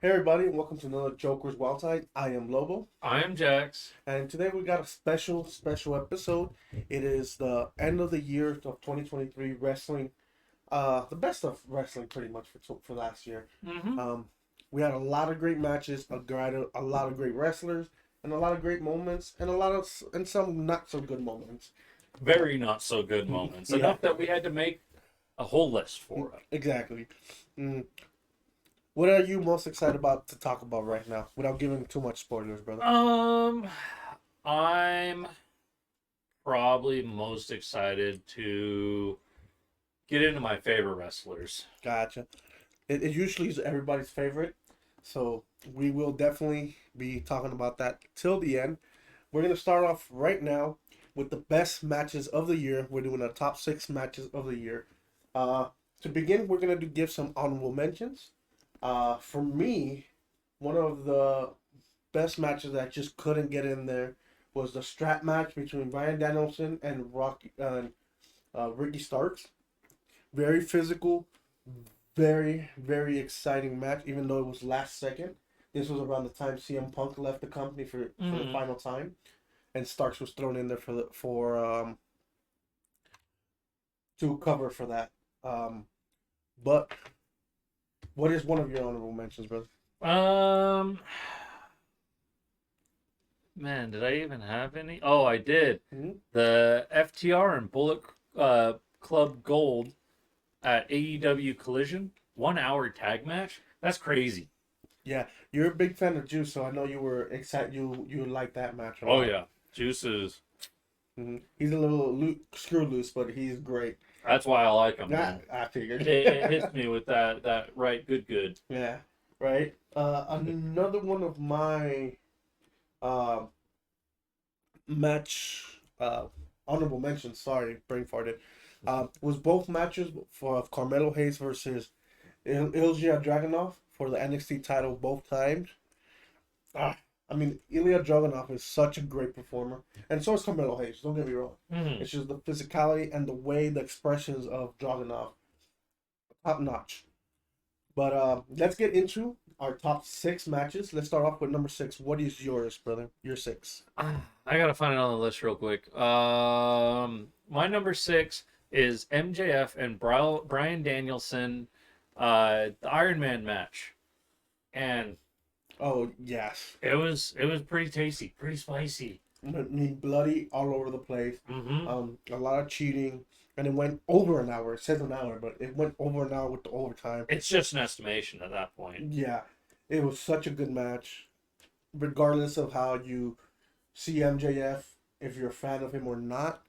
Hey everybody, and welcome to another Joker's Wild Side. I am Lobo, I am Jax. and today we got a special episode. It is the end of the year of 2023 wrestling, the best of wrestling pretty much for last year. Mm-hmm. Um, we had a lot of great matches, a lot of great wrestlers, and a lot of great moments, and some not so good moments. Very not so good moments. Yeah, Enough that we had to make a whole list for it. exactly. Mm. What are you most excited about to talk about right now, without giving too much spoilers, brother? I'm probably most excited to get into my favorite wrestlers. Gotcha. It usually is everybody's favorite, so we will definitely be talking about that till the end. We're gonna start off right now with the best matches of the year. We're doing the top six matches of the year. Uh, to begin, we're gonna give some honorable mentions. For me, one of the best matches that just couldn't get in there was the strap match between Bryan Danielson and Ricky Starks. Very physical, very exciting match, even though it was last second. This was around the time CM Punk left the company for the Mm-hmm. final time, and Starks was thrown in there for to cover for that. But what is one of your honorable mentions, brother? Um, Man, did I even have any? Oh, I did. Mm-hmm. The FTR and Bullet Club Gold at AEW Collision 1 hour tag match. That's crazy. Yeah, you're a big fan of Juice, so I know you were excited. You like that match a Oh lot. yeah, Juices. He's a little screw loose, but he's great. That's why I like him, Yeah, man. I It, figured. it hits me with that right good. Yeah, right. Another one of my uh, match honorable mentions. Sorry, brain farted. Was both matches for Carmelo Hayes versus Ilya Dragunov for the NXT title both times. Ah, I mean, Ilya Dragunov is such a great performer, and so is Carmelo Hayes. Don't get me wrong. Mm-hmm. It's just the physicality and the way the expressions of Dragunov, top notch. But let's get into our top six matches. Let's start off with number six. What is yours, brother? Your six. I gotta find it on the list real quick. My number six is MJF and Brian Danielson, the Iron Man match, and Oh yes, it was pretty tasty, pretty spicy. I mean bloody all over the place. Mm-hmm. A lot of cheating, and it went over an hour. It says an hour, but it went over an hour with the overtime. It's just an estimation at that point. Yeah, it was such a good match, regardless of how you see MJF, if you're a fan of him or not.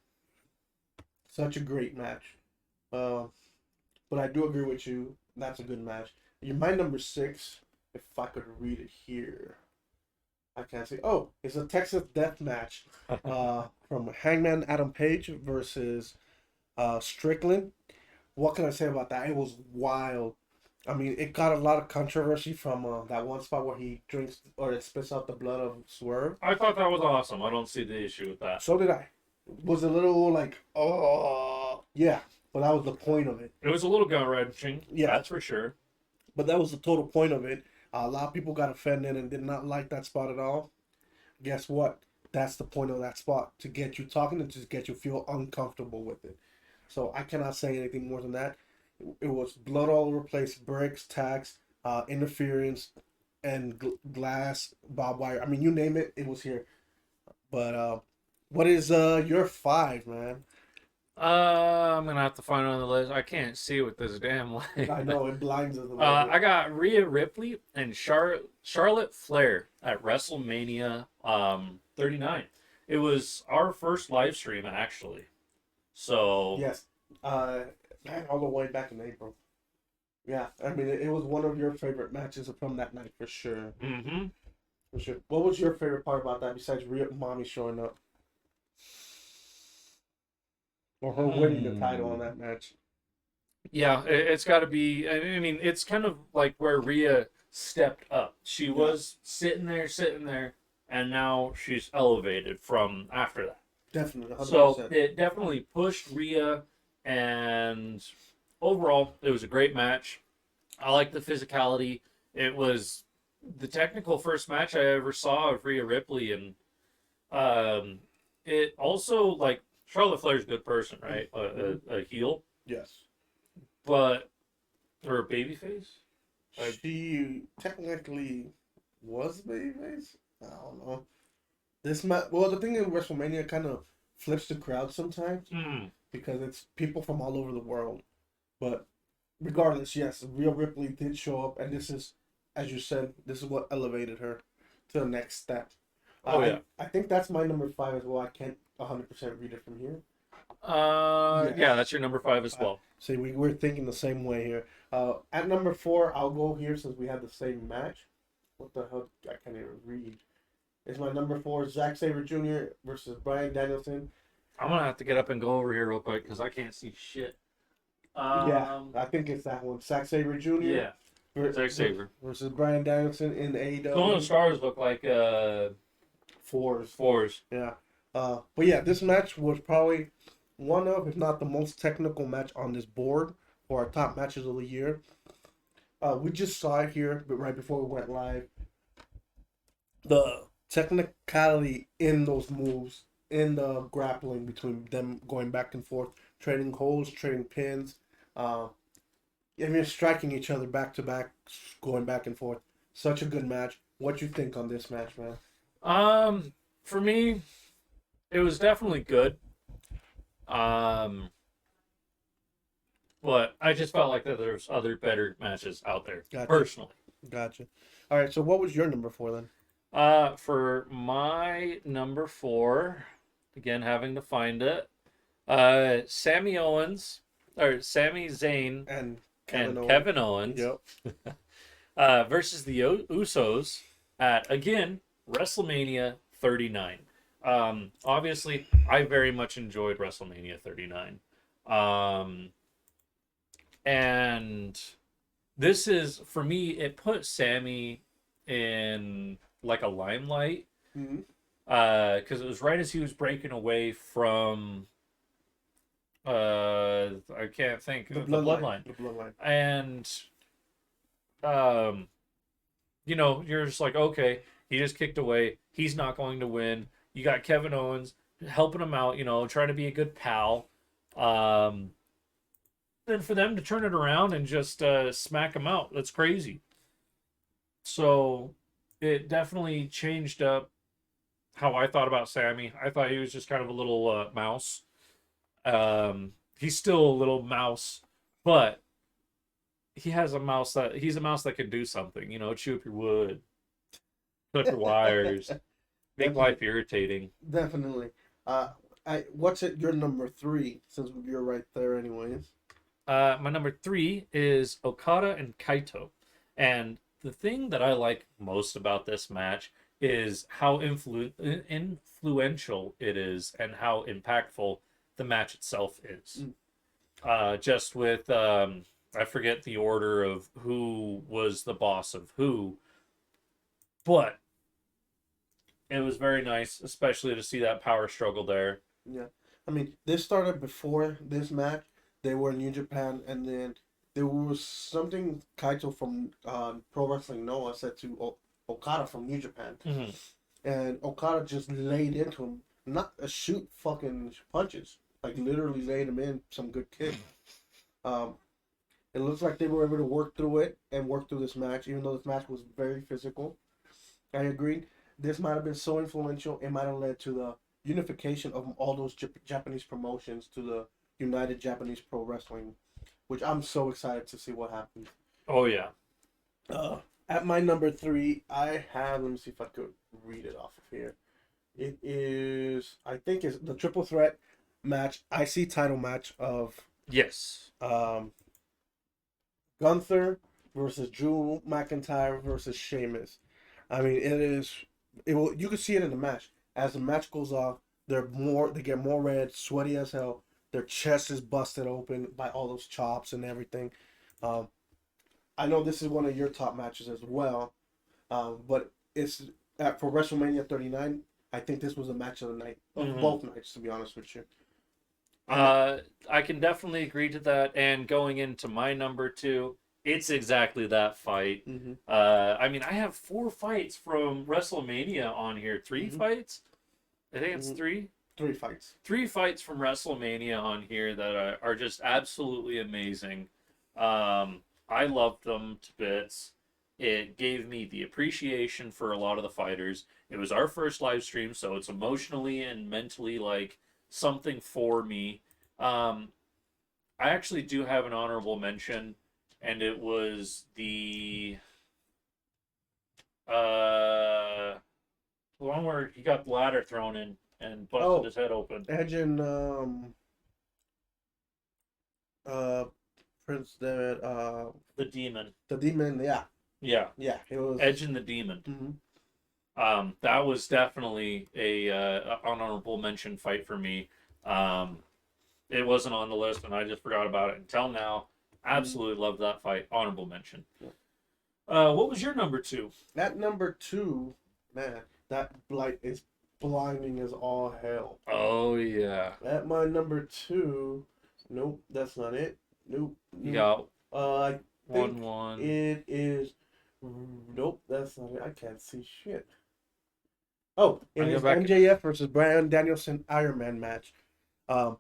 Such a great match. Uh, but I do agree with you. That's a good match. My number six, if I could read it here. I can't say. Oh, it's a Texas Death Match from Hangman Adam Page versus Strickland. What can I say about that? It was wild. I mean, it got a lot of controversy from that one spot where he drinks or it spits out the blood of Swerve. I thought that was awesome. I don't see the issue with that. So did I. Was a little like, oh, yeah, but that was the point of it. It was a little gut wrenching. Yeah, That's for sure. but that was the total point of it. A lot of people got offended and did not like that spot at all. Guess what? That's the point of that spot, to get you talking and just get you feel uncomfortable with it. So I cannot say anything more than that. It was blood all over the place, bricks, tacks, interference, and glass, barbed wire. I mean, you name it, it was here. But what is your five, man? I'm gonna have to find it on the list. I can't see with this damn light. I know it blinds us a little I bit. got Rhea Ripley and Charlotte Flair at WrestleMania 39. It was our first live stream actually. So Yes, man, all the way back in April. Yeah, I mean, it was one of your favorite matches from that night for sure. hmm For sure. What was your favorite part about that besides Mommy showing up or her winning the title on that match? yeah, it's got to be. I mean, it's kind of like where Rhea stepped up. She Yeah, was sitting there, and now she's elevated from after that. definitely, So 100%. it definitely pushed Rhea, and overall, it was a great match. I like the physicality. It was the technical first match I ever saw of Rhea Ripley, and it also like Charlotte Flair's a good person, right? A heel, Yes. but or a babyface. She technically was babyface. I don't know. This match. Well, the thing in WrestleMania kind of flips the crowd sometimes Mm. because it's people from all over the world. But regardless, yes, Rhea Ripley did show up, and this is, as you said, this is what elevated her to the next step. Oh yeah. I think that's my number five as well. I can't 100% read it from here. Yeah, that's your number 5 as well. See, we're thinking the same way here. At number four, I'll go here since we have the same match. What the hell? I can't even read. Is my number four Zack Sabre Jr. versus Bryan Danielson? I'm gonna have to get up and go over here real quick because I can't see shit. Yeah, I think it's that one. Zack Sabre Jr. Yeah, Zack Sabre versus Bryan Danielson in the Some of the AEW. stars look like Fours. fours. Yeah. But yeah, this match was probably one of, if not the most technical match on this board for our top matches of the year. We just saw it here, but right before we went live, the technicality in those moves, in the grappling between them going back and forth, trading holds, trading pins, even striking each other back to back, going back and forth. Such a good match. What you think on this match, man? For me, it was definitely good. Um, but I just felt like that there's other better matches out there, Gotcha. personally. Gotcha. All right, so what was your number four then? For my number 4, again having to find it, Sammy Owens or Sami Zayn And Kevin Owens Yep. versus the Usos at again WrestleMania 39. Obviously, I very much enjoyed WrestleMania 39. And this is for me. It put Sammy in like a limelight Mm-hmm. because it was right as he was breaking away from I can't think The the bloodline. bloodline, The bloodline. and you're just like, okay, he just kicked away, he's not going to win. You got Kevin Owens helping him out, trying to be a good pal. Then for them to turn it around and just smack him out, that's crazy. So it definitely changed up how I thought about Sammy. I thought he was just kind of a little mouse. He's still a little mouse, but he's a mouse that can do something. Chew up your wood, put up your wires, make life irritating. Definitely. What's it? Your number three, since you're right there, anyways. My number 3 is Okada and Kaito, and the thing that I like most about this match is how influential it is and how impactful the match itself is. Just with I forget the order of who was the boss of who, but it was very nice, especially to see that power struggle there. Yeah. I mean, this started before this match. They were in New Japan, and then there was something Kaito from Pro Wrestling Noah said to Okada from New Japan. Mm-hmm. And Okada just laid into him. Not a shoot fucking punches. Like, literally laid him in some good kick. It looks like they were able to work through it and work through this match, even though this match was very physical. I agreed. This might have been so influential, it might have led to the unification of all those Japanese promotions to the United Japanese Pro Wrestling, which I'm so excited to see what happens. Oh yeah. At my number 3, I have. Let me see if I could read it off of here. It is, I think, it's the triple threat match, IC title match of Yes. Gunther versus Drew McIntyre versus Sheamus. I mean, it is. It will. You can see it in the match. As the match goes off, they get more red, sweaty as hell. Their chest is busted open by all those chops and everything. I know this is one of your top matches as well, but it's for WrestleMania 39. I think this was a match of the night, of both nights, to be honest with you. I can definitely agree to that. And going into my number 2, It's exactly that fight. Mm-hmm. I mean, I have 4 fights from WrestleMania on here. Three Mm-hmm. fights? I think it's Mm-hmm. three. 3 fights. 3 fights from WrestleMania on here that are just absolutely amazing. I loved them to bits. It gave me the appreciation for a lot of the fighters. It was our first live stream, so it's emotionally and mentally like something for me. Um, I actually do have an honorable mention, and it was uh the one where he got the ladder thrown in and busted Oh, his head open. Edge and uh Prince The demon. the Demon. Yeah, Yeah. yeah. It was. Edge and the Demon. Mm-hmm. That was definitely a honorable mention fight for me. Um, it wasn't on the list, and I just forgot about it until now. Mm-hmm. Absolutely loved that fight. Honorable mention. Yeah. What was your number two? At number 2, man, that blight is blinding as all hell. Oh yeah, At my number 2, nope, that's not it. Nope, you nope. got I think 1-1. it is. Nope, that's not it. I can't see shit. Oh, it I go is back. MJF versus Bryan Danielson Iron Man match. Um,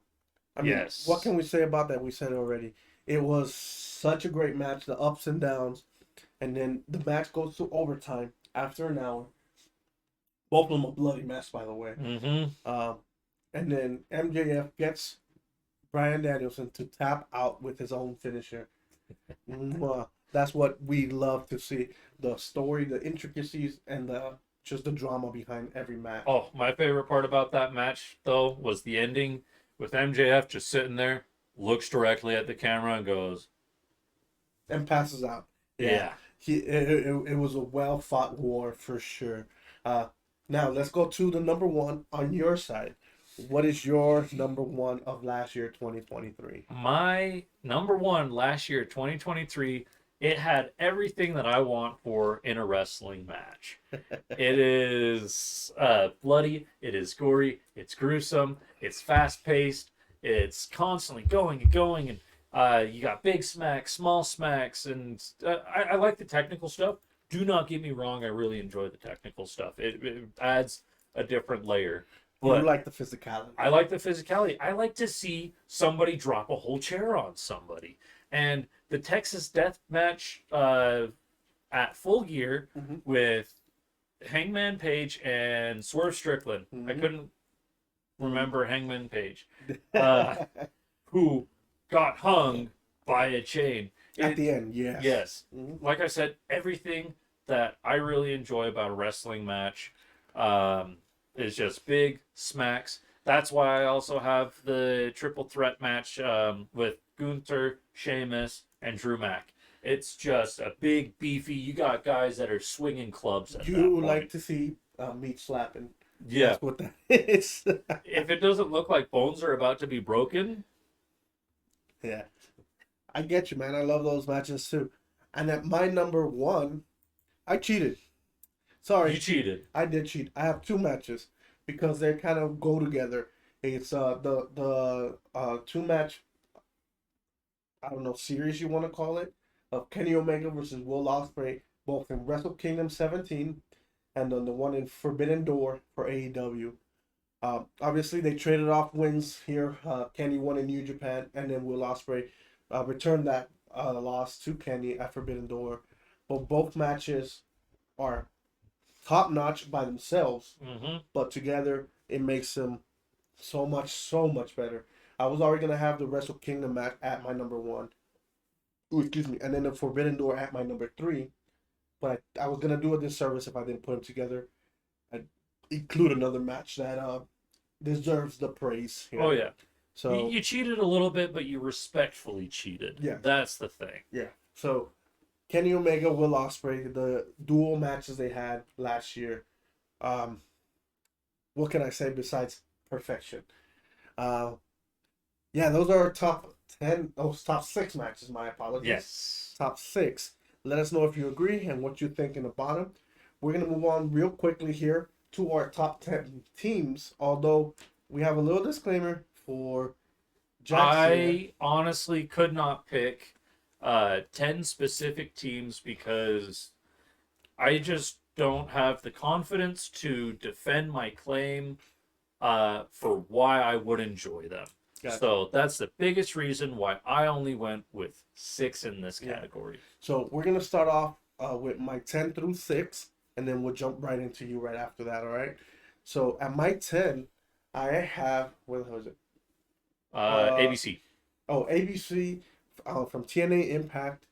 I mean, what Yes. can we say about that? We said it already. It was such a great match, the ups and downs, and then the match goes to overtime after an hour. Both of them a bloody mess, by the way. Mm-hmm. And then MJF gets Bryan Danielson to tap out with his own finisher. Mwah. That's what we love to see. The story, the intricacies, and the just the drama behind every match. Oh, my favorite part about that match though was the ending with MJF just sitting there, looks directly at the camera and goes, And passes out. Yeah, "Yeah." it was a well fought war for sure. Uh, Now let's go to the number one on your side. What is your number one of last year, 2023? My number one last year, 2023, it had everything that I want for in a wrestling match. It is bloody, it is gory, it's gruesome, it's fast paced, it's constantly going and going, and you got big smacks, small smacks, and I like the technical stuff. Do not get me wrong, I really enjoy the technical stuff. It adds a different layer. You But like the physicality. I like the physicality. I like to see somebody drop a whole chair on somebody. And the Texas Death Match at Full Gear Mm-hmm. with Hangman Page and Swerve Strickland. I Mm-hmm. couldn't remember Hangman Page, uh, who got hung by a chain. At the end, yes. Yes. Mm-hmm. Like I said, everything that I really enjoy about a wrestling match is just big smacks. That's why I also have the triple threat match with Gunther, Sheamus, and Drew Mack. It's just a big, beefy. You got guys that are swinging clubs at that You point. like to see meat slapping. Yeah. That's what that is. If it doesn't look like bones are about to be broken, Yeah. I get you, man. I love those matches too. And at my number one, I cheated. Sorry, you cheated. I did cheat. I have 2 matches because they kind of go together. It's the 2 match, I don't know, series you want to call it, of Kenny Omega versus Will Ospreay, both in Wrestle Kingdom 17 and then the one in Forbidden Door for AEW. Obviously, they traded off wins here. Kenny won in New Japan, and then Will Ospreay returned that loss to Kenny at Forbidden Door. But both matches are top notch by themselves, Mm-hmm. but together it makes them so much better. I was already gonna have the Wrestle Kingdom match at my number one. Ooh, excuse me, and then the Forbidden Door at my number three. But I was gonna do a disservice if I didn't put them together. I'd include another match that deserves the praise. Oh yeah. So You cheated a little bit, but you respectfully cheated. Yeah. That's the thing. yeah. So Kenny Omega, Will Ospreay, the dual matches they had last year. Um, what can I say besides perfection? Uh, yeah, those are our top 10. Those top 6 matches. My apologies. Yes. Top 6. Let us know if you agree and what you think in the bottom. We're gonna move on real quickly here to our top 10 teams. Although we have a little disclaimer for Jackson. I honestly could not pick 10 specific teams because I just don't have the confidence to defend my claim for why I would enjoy them. Gotcha. So that's the biggest reason why I only went with 6 in this Yeah. category. So we're gonna start off with my 10 through 6, and then we'll jump right into you right after that. All right. So at my 10, I have what was it? ABC. Oh, ABC from TNA Impact,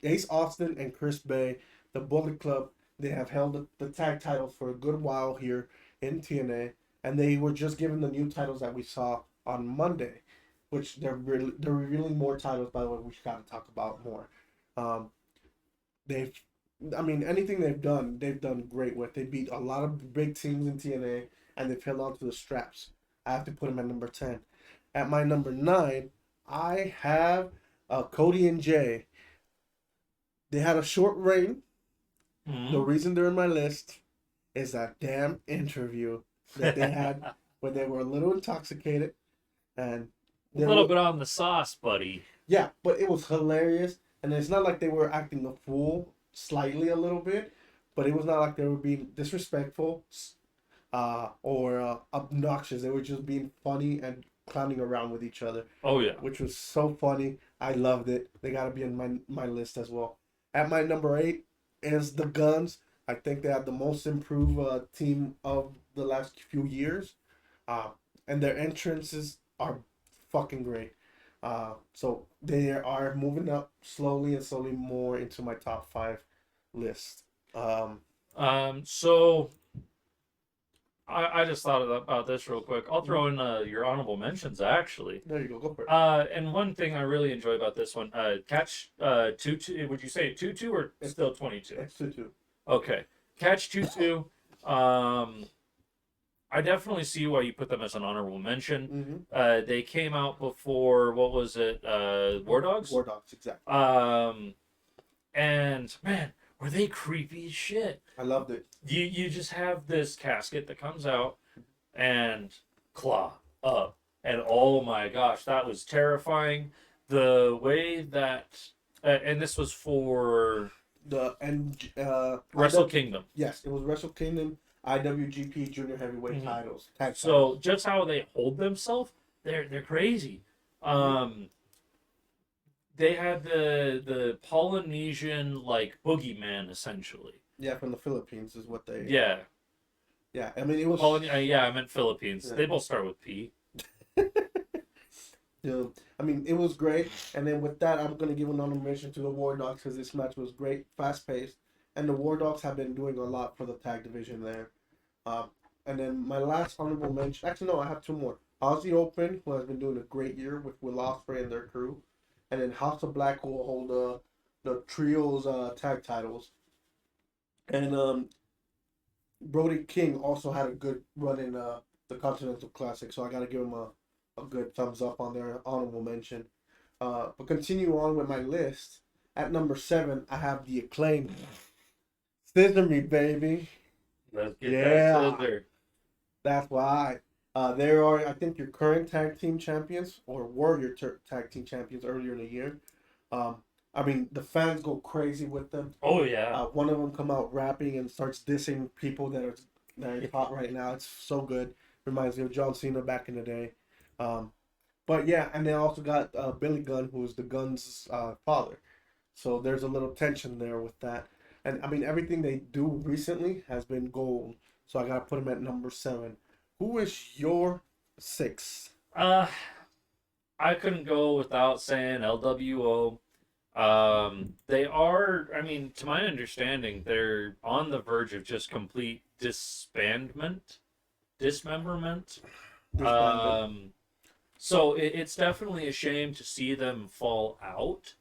Ace Austin and Chris Bay, the Bullet Club. They have held the tag titles for a good while here in TNA, and they were just given the new titles that we saw on Monday, which they're revealing more titles. By the way, we got to talk about more. Um, they've, I mean, anything they've done great with. They beat a lot of big teams in TNA, and they've held on to the straps. I have to put them at number 10. At my number 9, I have Cody and Jay. They had a short reign. Mm-hmm. The reason they're in my list is that damn interview that they had when they were a little intoxicated and a little bit on the sauce, buddy. Yeah, but it was hilarious, and it's not like they were acting a fool, slightly a little bit, but it was not like they were being disrespectful or obnoxious. They were just being funny and clowning around with each other. Oh yeah, which was so funny. I loved it. They gotta be in my list as well. At my number 8 is the Guns. I think they have the most improved team of the last few years, and their entrances are fucking great. So they are moving up slowly and slowly more into my top 5 list. So I just thought about this real quick. I'll throw in your honorable mentions actually. There you go for it. And one thing I really enjoy about this one, catch 2-2. Would you say 2-2 or still 22? It's 2-2. Okay, catch 2-2. I definitely see why you put them as an honorable mention. Mm-hmm. They came out before, what was it? War Dogs. War Dogs, exactly. And man, were they creepy as shit. I loved it. You just have this casket that comes out and claw up, and oh my gosh, that was terrifying. The way that and this was for the Wrestle Kingdom. Yes, it was Wrestle Kingdom IWGP Junior Heavyweight titles. So just how they hold themselves, they're crazy. They had the Polynesian like boogeyman essentially. Yeah, from the Philippines is what they. Yeah. Yeah, I mean it was. Yeah, I meant Philippines. Yeah. They both start with P. Yeah, I mean it was great, and then with that, I'm gonna give an honorable mention to the War Dogs because this match was great, fast paced, and the War Dogs have been doing a lot for the tag division there. And then my last honorable mention, actually no, I have 2 more. Aussie Open, who has been doing a great year with Will Ospreay and their crew, and then House of Black, who will hold the trios tag titles, and Brody King also had a good run in the Continental Classic, so I gotta give him a good thumbs up on their honorable mention. But continue on with my list. At number 7, I have the Acclaimed. Scissor me, baby. Let's get that scissor. That's why. They are, I think, your current tag team champions, or were your tag team champions earlier in the year. I mean, the fans go crazy with them. Oh yeah. One of them come out rapping and starts dissing people that are hot right now. It's so good. Reminds me of John Cena back in the day. But yeah, and they also got Billy Gunn, who's the Gunn's father. So there's a little tension there with that. And I mean, everything they do recently has been gold. So I gotta put them at number 7. Who is your 6? I couldn't go without saying LWO. They are, I mean, to my understanding, they're on the verge of just complete dismemberment. So it's definitely a shame to see them fall out.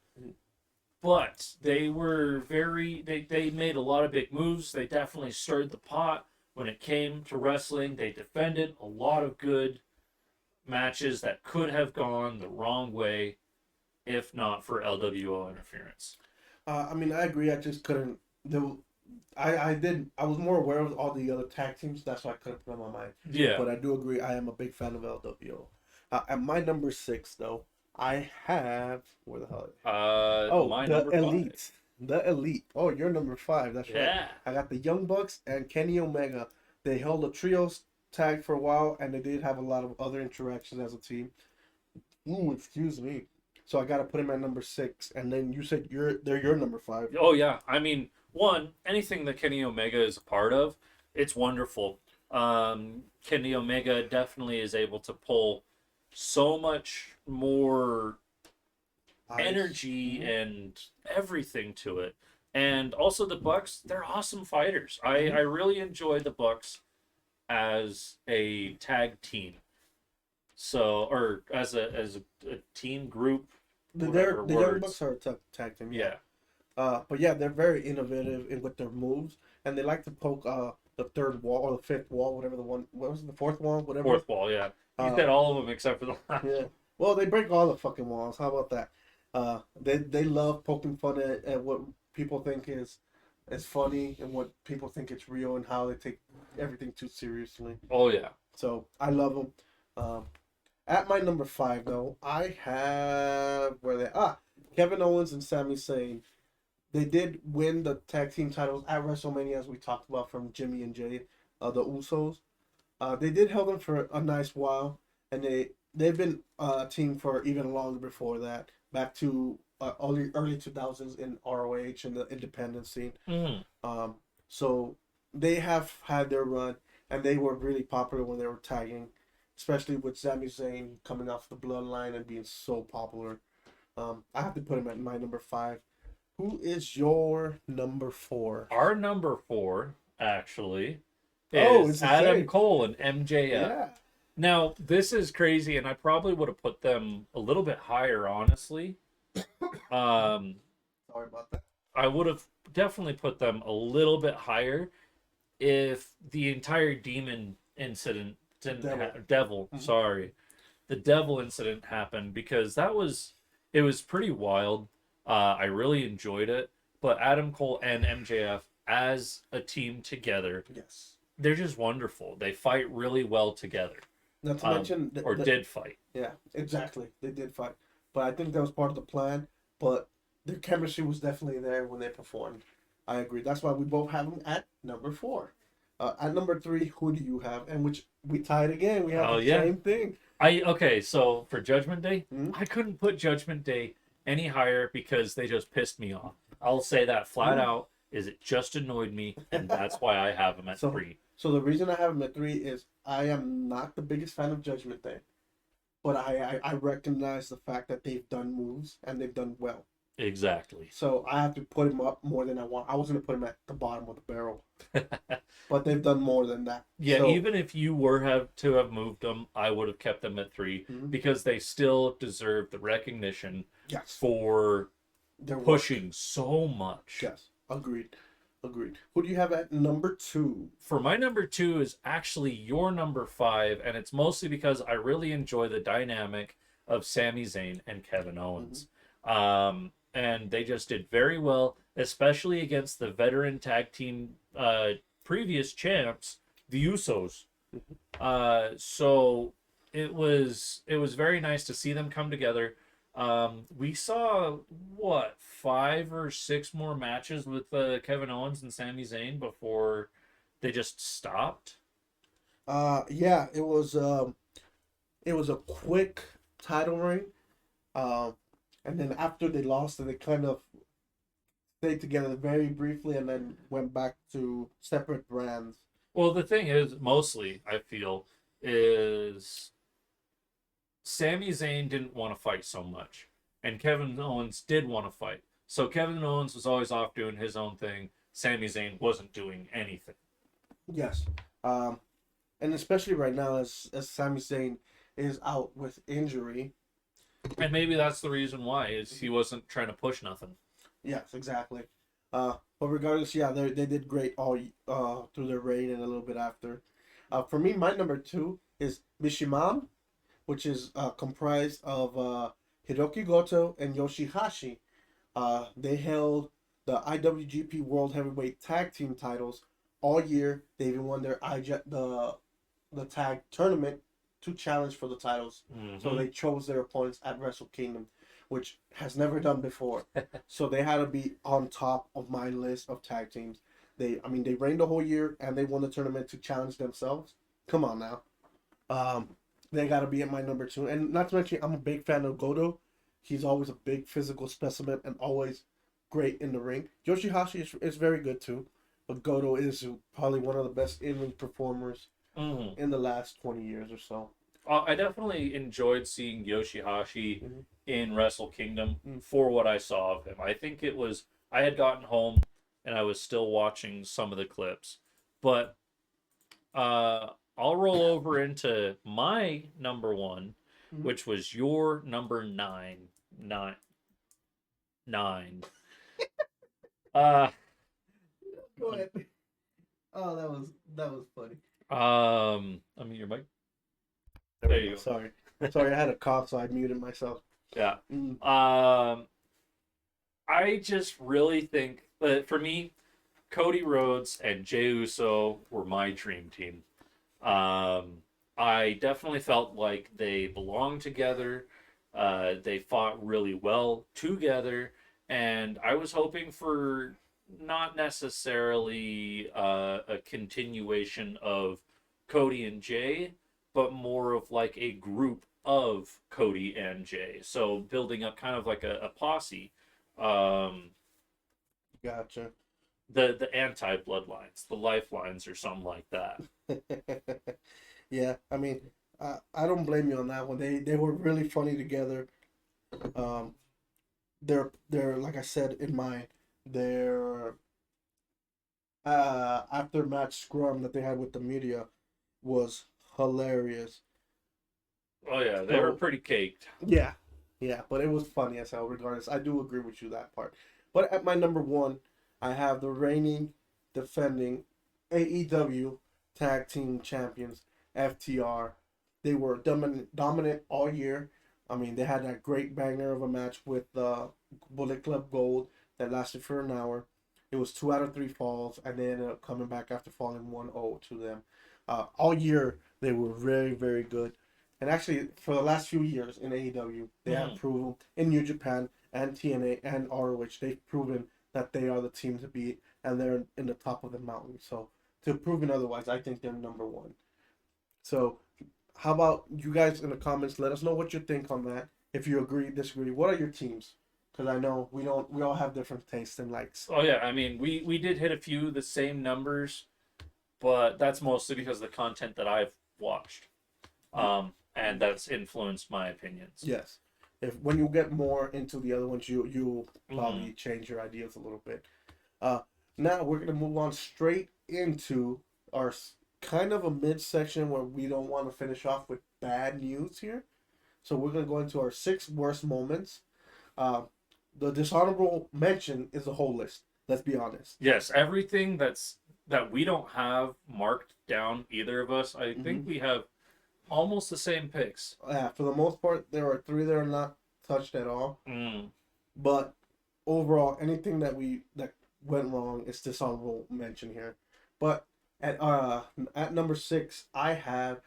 But they were they made a lot of big moves. They definitely stirred the pot when it came to wrestling. They defended a lot of good matches that could have gone the wrong way if not for LWO interference. I mean, I agree. I just couldn't. I was more aware of all the other tag teams. That's why I couldn't put them on mine. Yeah. But I do agree. I am a big fan of LWO. At my number 6, though, I have where the hell? Oh, My the number five. Elite. The Elite. Oh, you're number five. That's right. Yeah. I got the Young Bucks and Kenny Omega. They held a trios tag for a while, and they did have a lot of other interactions as a team. Ooh, excuse me. So I gotta put him at number six, and then you said they're your number five. Oh yeah. I mean, one, anything that Kenny Omega is a part of, it's wonderful. Kenny Omega definitely is able to pull so much more energy Mhm. and everything to it. And also the Bucks, they're awesome fighters. I really enjoy the Bucks as a tag team. So or as a team group, They're whatever the Young Bucks words. are a tag team, yeah. Yeah. But yeah, they're very innovative in with their moves, and they like to poke the third wall or the fifth wall, whatever the one. What was it, the fourth wall, whatever. Fourth wall, yeah. You Uh, said all of them except for the last. yeah. Well, they break all the fucking walls. How about that? They love poking fun at what people think is funny and what people think it's real and how they take everything too seriously. Oh yeah. So I love them. Um, at my number five though, I have where they Kevin Owens and Sami Zayn. They did win the tag team titles at WrestleMania, as we talked about from Jimmy and Jay, the Usos. They did hold them for a nice while, and they've been a team for even longer before that, back to early 2000s in ROH and the independent scene. Mm-hmm. Um, so they have had their run, and they were really popular when they were tagging, especially with Sami Zayn coming off the bloodline and being so popular. I have to put him at my number five. Who is your number four? Our number four, actually, Oh, is it's the Adam same. Cole and MJF. Yeah. Now, this is crazy, and I probably would have put them a little bit higher, honestly. Um, Sorry about that. I would have definitely put them a little bit higher if the entire demon incident didn't Devil. devil, Mhm. sorry, the devil incident happened because it was pretty wild. I really enjoyed it, but Adam Cole and MJF as a team together, Yes. they're just wonderful. They fight really well together. Not to mention, Or did fight. yeah, exactly. They did fight, but I think that was part of the plan. But their chemistry was definitely there when they performed. I agree. That's why we both have them at number four. At number three, who do you have? And which we tied again. We have Oh the yeah. same thing. I okay, so for Judgment Day, Hmm. I couldn't put Judgment Day any higher because they just pissed me off. I'll say that flat Mhm. out. Is it just annoyed me, and that's why I have them at So, three. so the reason I have them at three is I am not the biggest fan of Judgment Day, but I recognize the fact that they've done moves and they've done well. Exactly. So I have to put him up more than I want. I was gonna put him at the bottom of the barrel, but they've done more than that. Yeah, So, even if you were have to have moved them, I would have kept them at 3 Mhm. because they still deserve the recognition yes, for they're pushing so much. Yes, agreed, agreed. Who do you have at number two? For my number 2 is actually your number 5, and it's mostly because I really enjoy the dynamic of Sami Zayn and Kevin Owens. And they just did very well, especially against the veteran tag team previous champs, the Usos. So it was very nice to see them come together. We saw what 5 or 6 more matches with Kevin Owens and Sami Zayn before they just stopped. Yeah, it was a quick title reign. Um, and then after they lost, they kind of stayed together very briefly, and then went back to separate brands. Well, the thing is, mostly I feel is Sami Zayn didn't want to fight so much, and Kevin Owens did want to fight. So Kevin Owens was always off doing his own thing. Sami Zayn wasn't doing anything. Yes. And especially right now, as Sami Zayn is out with injury. And maybe that's the reason why is he wasn't trying to push nothing. Yes, exactly. But regardless, yeah, they did great all through their reign and a little bit after. For me, my number two is Bishiman, which is comprised of Hiroki Goto and Yoshihashi. They held the IWGP World Heavyweight Tag Team titles all year. They even won their the tag tournament to challenge for the titles. So Mm-hmm. they chose their opponents at Wrestle Kingdom, which has never done before. So they had to be on top of my list of tag teams. They reigned the whole year and they won the tournament to challenge themselves. Come on now. Um, they got to be at my number two. And not to mention, I'm a big fan of Goto. He's always a big physical specimen and always great in the ring. Yoshihashi is very good too, but Goto is probably one of the best in-ring performers Mm-hmm. in the last 20 years or so. I definitely enjoyed seeing Yoshihashi Mm-hmm. in Wrestle Kingdom Mm. for what I saw of him. I think it was I had gotten home and I was still watching some of the clips, but I'll roll over into my number one, Mm-hmm. which was your number nine, nine. Uh, Go ahead. Oh, that was funny. I mean your mic. There There we go. you go. Sorry, I had a cough, so I muted myself. Yeah. Mm. I just really think that for me, Cody Rhodes and Jey Uso were my dream team. I definitely felt like they belonged together. They fought really well together, and I was hoping for not necessarily a continuation of Cody and Jay, but more of like a group of Cody and Jay. So building up kind of like a posse. Um, Gotcha. the anti bloodlines, the lifelines, or something like that. Yeah, I mean, I don't blame you on that one. They were really funny together. Um, they're like I said in mine, their after match scrum that they had with the media was hilarious. Oh yeah, they were So pretty caked. yeah, yeah, but it was funny as hell. Regardless, I do agree with you that part. But at my number one, I have the reigning, defending AEW Tag Team Champions FTR. They were dominant all year. I mean, they had that great banger of a match with Bullet Club Gold that lasted for an hour. It was 2 out of 3 falls, and they ended up coming back after falling 1-0 to them. All year, they were very, very good. And actually, for the last few years in AEW, they have Mm-hmm. proven in New Japan and TNA and ROH, they've proven that they are the team to beat and they're in the top of the mountain. So, to proven otherwise, I think they're number one. So, how about you guys in the comments? Let us know what you think on that. If you agree, disagree. What are your teams? Because I know we don't. We all have different tastes and likes. Oh yeah, I mean we did hit a few of the same numbers, but that's mostly because of the content that I've watched, and that's influenced my opinions. Yes. If when you get more into the other ones, you Mm-hmm. probably change your ideas a little bit. Uh, Now we're gonna move on straight into our kind of a midsection where we don't want to finish off with bad news here. So we're gonna go into our 6 worst moments. Uh, the dishonorable mention is a whole list. Let's be honest. Yes, everything that we don't have marked down either of us. I think Mm-hmm. we have almost the same picks. Yeah, for the most part, there are 3 that are not touched at all. Mm. But overall, anything that went wrong is dishonorable mention here. But at number 6, I have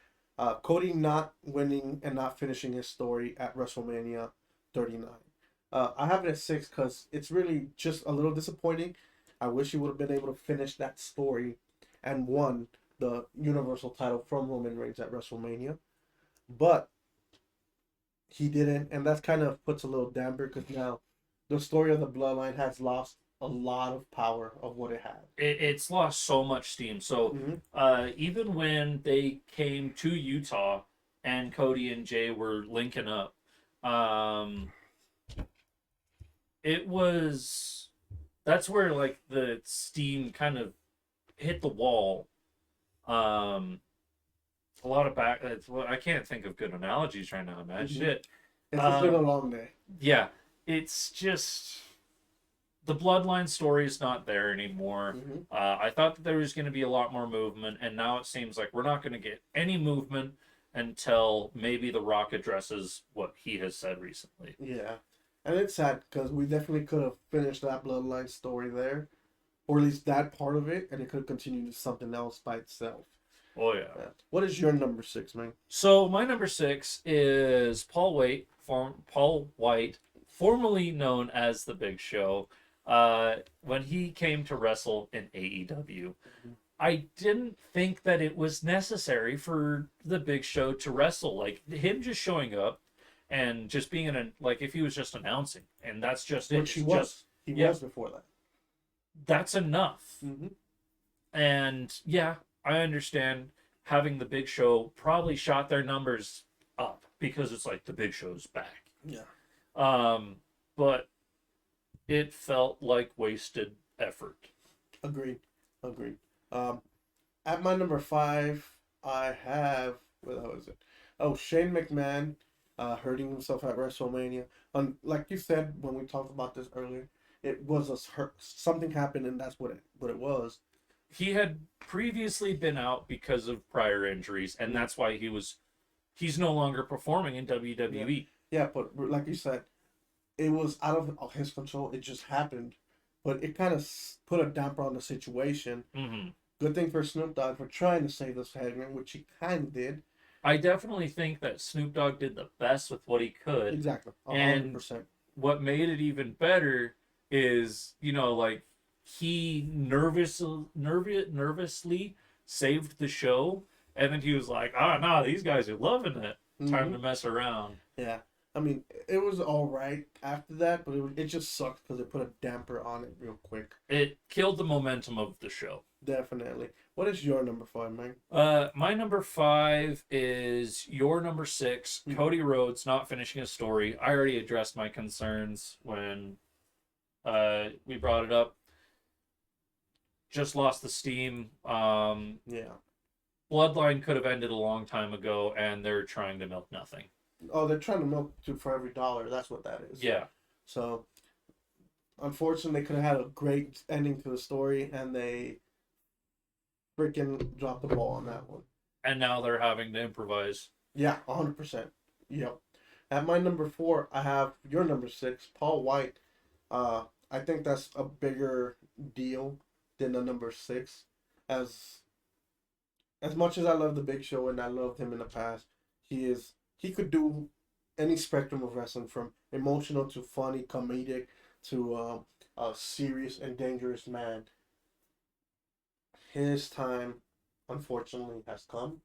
Cody not winning and not finishing his story at WrestleMania 39. I have it at 6 because it's really just a little disappointing. I wish he would have been able to finish that story and won the Universal title from Roman Reigns at WrestleMania. But he didn't, and that kind of puts a little damper because now the story of the bloodline has lost a lot of power of what it had. It's lost so much steam. So Mm-hmm. even when they came to Utah and Cody and Jay were linking up, um, it was that's where like the steam kind of hit the wall. Um, a lot of back. I can't think of good analogies right now, man. Mm-hmm. Shit. It's just been a Um, long day. yeah, it's just the bloodline story is not there anymore. Mm-hmm. I thought that there was going to be a lot more movement, and now it seems like we're not going to get any movement until maybe The Rock addresses what he has said recently. Yeah, and it's sad because we definitely could have finished that bloodline story there, or at least that part of it, and it could have continued to something else by itself. Oh yeah. Yeah. What is your number 6, man? So my number 6 is Paul White, formerly known as the Big Show. When he came to wrestle in AEW, I didn't think that it was necessary for the Big Show to wrestle. Like him just showing up and just being like if he was just announcing, and that's just it. Which he It's was. just He yeah, was before that. that's enough. Mm-hmm. And yeah, I understand having the Big Show probably shot their numbers up because it's like the Big Show's back. Yeah. But it felt like wasted effort. Agreed. Agreed. Um, at my number 5, I have what was it? Oh, Shane McMahon, hurting himself at WrestleMania. Like you said when we talked about this earlier, it was something happened, and that's what it was. He had previously been out because of prior injuries, and that's why he's no longer performing in WWE. Yeah, but like you said, it was out of his control. It just happened, but it kind of put a damper on the situation. Mm-hmm. Good thing for Snoop Dogg for trying to save the segment, which he kind of did. I definitely think that Snoop Dogg did the best with what he could. Exactly, 100%. And what made it even better is, like he nervously saved the show, and then he was like, no, these guys are loving it. Time to mess around. Yeah. I mean, it was all right after that, but it just sucked because it put a damper on it real quick. It killed the momentum of the show. Definitely. What is your number 5, man? My number 5 is your number 6, Cody Rhodes not finishing his story. I already addressed my concerns when we brought it up. Just lost the steam. Yeah. Bloodline could have ended a long time ago, and they're trying to milk nothing. Oh, they're trying to milk for every dollar. That's what that is. Yeah. So, unfortunately, they could have had a great ending to the story, and they freaking dropped the ball on that one. And now they're having to improvise. Yeah, 100%. Yep. At my number 4, I have your number 6, Paul White. I think that's a bigger deal than the number 6. As much as I love the Big Show and I loved him in the past, he could do any spectrum of wrestling, from emotional to funny, comedic to a serious and dangerous man. His time, unfortunately, has come,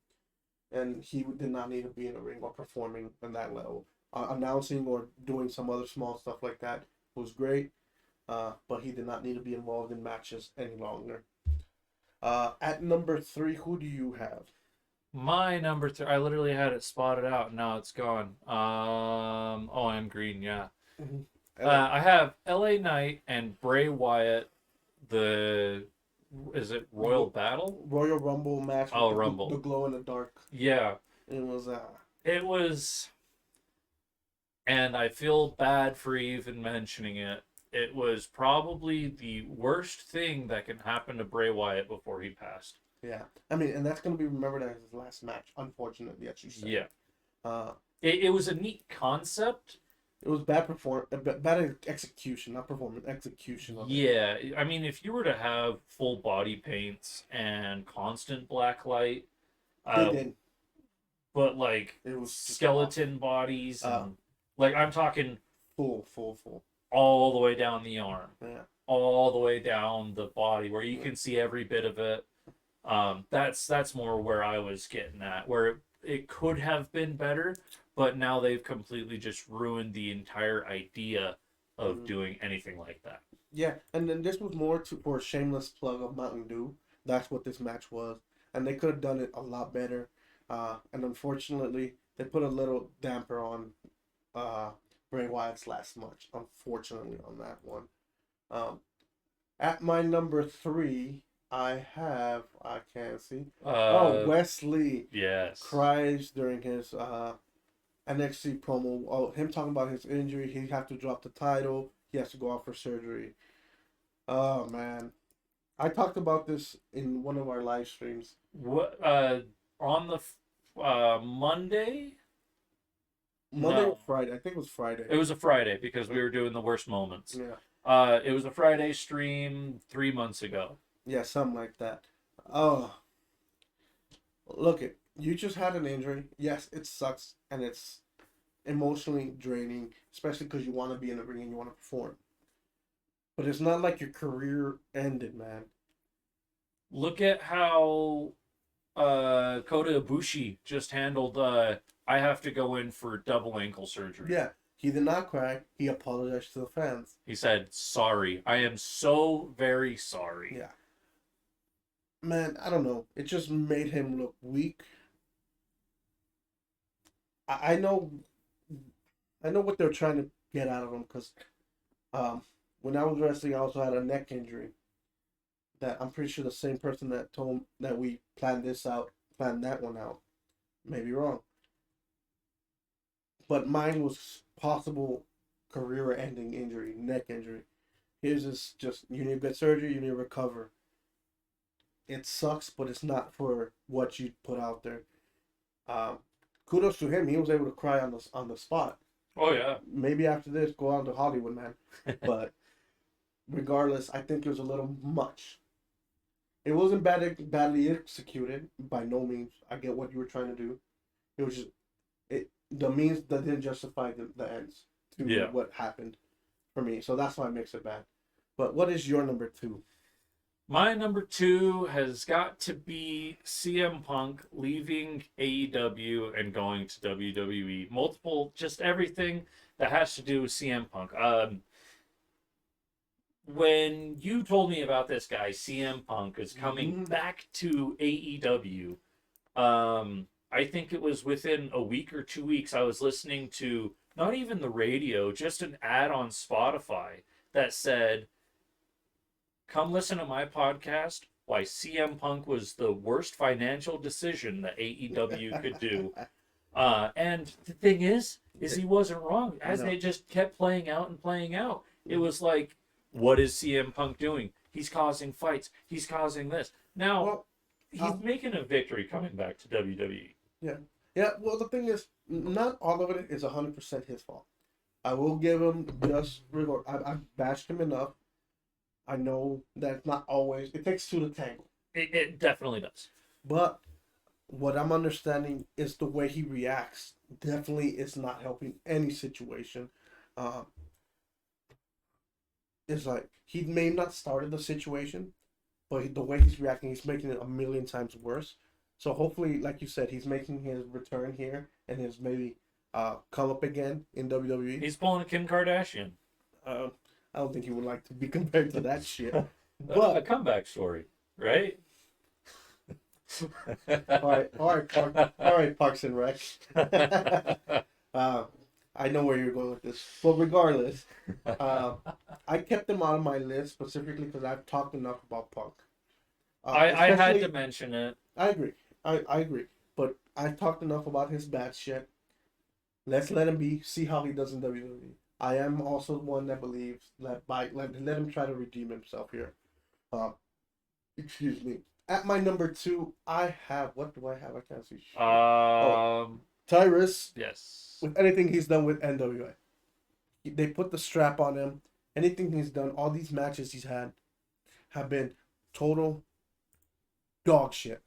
and he did not need to be in a ring or performing on that level. Announcing or doing some other small stuff like that was great, but he did not need to be involved in matches any longer. At number 3, who do you have? My number 3, I literally had it spotted out, and now it's gone. I'm green, yeah. Mm-hmm. I have LA Knight and Bray Wyatt, is it Royal Battle? Royal Rumble match. Oh, Rumble. The glow in the dark. Yeah. It was, and I feel bad for even mentioning it. It was probably the worst thing that can happen to Bray Wyatt before he passed. Yeah. I mean, and that's going to be remembered as his last match, unfortunately, as you said. Yeah. It was a neat concept. It was bad execution, not performance, execution. Yeah. I mean, if you were to have full body paints and constant black light. They did. But, like, it was skeleton bodies. And, like, I'm talking... Full. All the way down the arm. Yeah. All the way down the body, where you can see every bit of it. That's more where I was getting at, where it could have been better, but now they've completely just ruined the entire idea of doing anything like that. Yeah, and then this was more for a shameless plug of Mountain Dew. That's what this match was, and they could have done it a lot better. And unfortunately, they put a little damper on Bray Wyatt's last match. Unfortunately, on that one. At my number 3. I can't see. Wesley. Yes. Cries during his NXT promo. Oh, him talking about his injury. He have to drop the title. He has to go out for surgery. Oh, man. I talked about this in one of our live streams. What, on the Monday? Monday or Friday? I think it was Friday. It was a Friday because we were doing the worst moments. Yeah. It was a Friday stream 3 months ago. Yeah, something like that. Oh, Look, you just had an injury. Yes, it sucks and it's emotionally draining, especially because you want to be in the ring and you want to perform. But it's not like your career ended, man. Look at how Kota Ibushi just handled I have to go in for double ankle surgery. Yeah, he did not cry. He apologized to the fans. He said, "Sorry. I am so very sorry." Yeah, man, I don't know. It just made him look weak. I know, I know what they're trying to get out of him because um, when I was wrestling, I also had a neck injury. That I'm pretty sure the same person that told that we planned this out, planned that one out. Maybe wrong, but mine was possible career-ending injury, neck injury. His is just you need to get surgery, you need to recover. It sucks, but it's not for what you put out there. Um, Kudos to him; he was able to cry on the spot. Oh yeah. Maybe after this, go on to Hollywood, man. But regardless, I think it was a little much. It wasn't badly executed by no means. I get what you were trying to do. It was just the means that didn't justify the ends to Yeah. what happened for me. So that's why it makes it bad. But what is your number two? My number 2 has got to be CM Punk leaving AEW and going to WWE. Multiple, just everything that has to do with CM Punk. When you told me about this guy, CM Punk is coming back to AEW, I think it was within a week or 2 weeks, I was listening to not even the radio, just an ad on Spotify that said, "Come listen to my podcast. Why CM Punk was the worst financial decision that AEW could do." And the thing is he wasn't wrong. As they just kept playing out and playing out, it was like, what is CM Punk doing? He's causing fights. He's causing this. Now, Well, he's making a victory coming back to WWE. yeah, yeah. Well, the thing is, not all of it is 100% his fault. I will give him just regard. I've bashed him enough. I know that it's not always. It takes two to tango. It definitely does. But what I'm understanding is the way he reacts definitely is not helping any situation. Um, it's like he may not started the situation, but the way he's reacting, he's making it a million times worse. So hopefully, like you said, he's making his return here and his maybe come up again in WWE. He's pulling a Kim Kardashian. Uh, I don't think he would like to be compared to that shit. A But comeback story, right? all right, Parks and Rec. I know where you're going with this, but regardless, I kept him out of my list specifically because I've talked enough about Punk. I had Especially- to mention it. I agree. I agree. But I talked enough about his bad shit. Let's let him be. See how he does in WWE. I am also one that believes let him try to redeem himself here. Excuse me. At my number two, I have what do I have? I can't see shit. Tyrus Yes. with anything he's done with NWA. They put the strap on him. Anything he's done, all these matches he's had, have been total dog shit.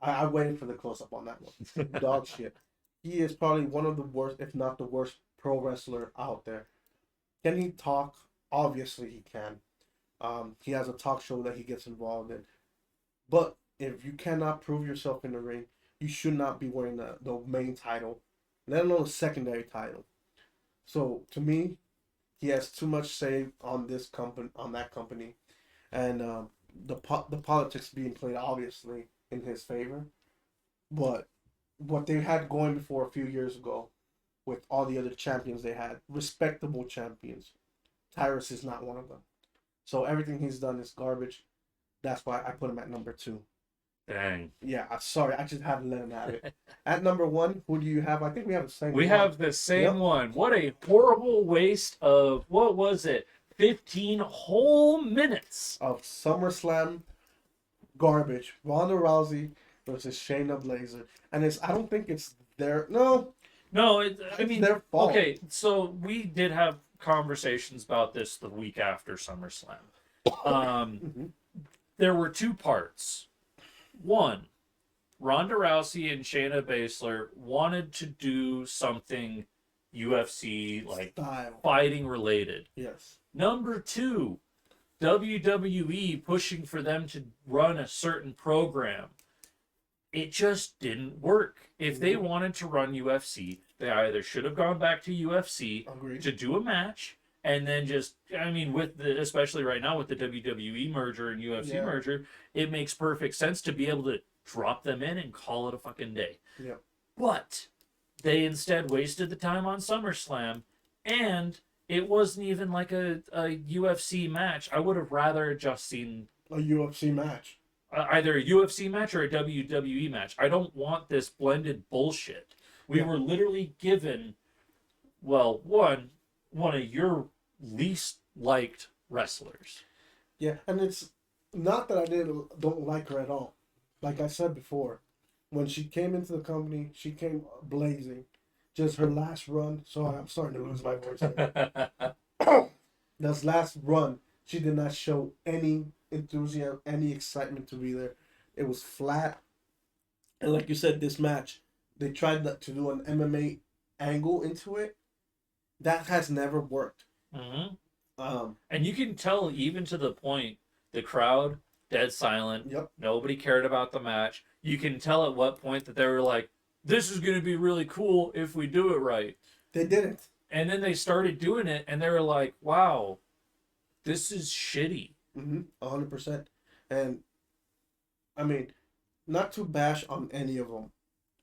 I waited for the close up on that one. Dog shit. He is probably one of the worst, if not the worst, pro wrestler out there. Can he talk? Obviously he can. He has a talk show that he gets involved in. But if you cannot prove yourself in the ring, you should not be wearing the main title, let alone the secondary title. So to me, he has too much say on this company, on that company, and the politics being played obviously in his favor. But what they had going before a few years ago, with all the other champions they had, respectable champions, Tyrus is not one of them. So everything he's done is garbage. That's why I put him at number two. Dang. Yeah, I'm sorry. I just had to let him have it. At number one, who do you have? I think we have the same We one. have the same Yep. one. What a horrible waste of, what was it? 15 whole minutes. Of SummerSlam garbage. Ronda Rousey versus Shayna Baszler. And I don't think it's their, no, No, I it's mean, their fault. okay, so we did have conversations about this the week after SummerSlam. Mhm. There were two parts. One, Ronda Rousey and Shayna Baszler wanted to do something UFC like Style. fighting related. Yes. Number 2, WWE pushing for them to run a certain program. It just didn't work. If they wanted to run UFC, they either should have gone back to UFC Agreed. to do a match, and then just, I mean, with the, especially right now with the WWE merger and UFC Yeah. merger, it makes perfect sense to be able to drop them in and call it a fucking day. Yeah. But they instead wasted the time on SummerSlam, and it wasn't even like a UFC match. I would have rather just seen A UFC match. either a UFC match or a WWE match. I don't want this blended bullshit. We Yeah. were literally given, well, one of your least liked wrestlers. Yeah, and it's not that I don't like her at all. Like I said before, when she came into the company, she came blazing. Just her last run. So I'm starting to lose my voice. Here. This last run, she did not show any enthusiasm, any excitement to be there. It was flat. And like you said, this match, they tried to do an MMA angle into it. That has never worked. Mm-hmm. Um, And you can tell, even to the point, the crowd dead silent. Yep. Nobody cared about the match. You can tell at what point that they were like, "This is going to be really cool if we do it right." They didn't. And then they started doing it, and they were like, "Wow, this is shitty." 100%. And I mean, not to bash on any of them,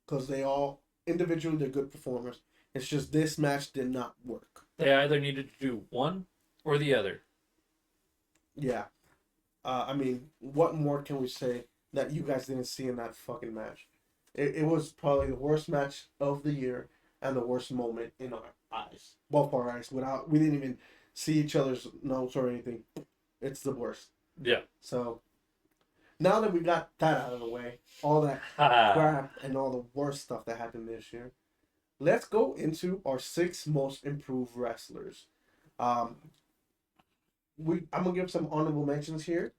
because they all individually they're good performers. It's just this match did not work. They either needed to do one or the other. Yeah. I mean, what more can we say that you guys didn't see in that fucking match? It was probably the worst match of the year and the worst moment in our eyes. Both our eyes. We didn't even see each other's notes or anything. It's the worst. Yeah. So now that we got that out of the way, all that crap and all the worst stuff that happened this year, let's go into our 6 most improved wrestlers. I'm gonna give some honorable mentions here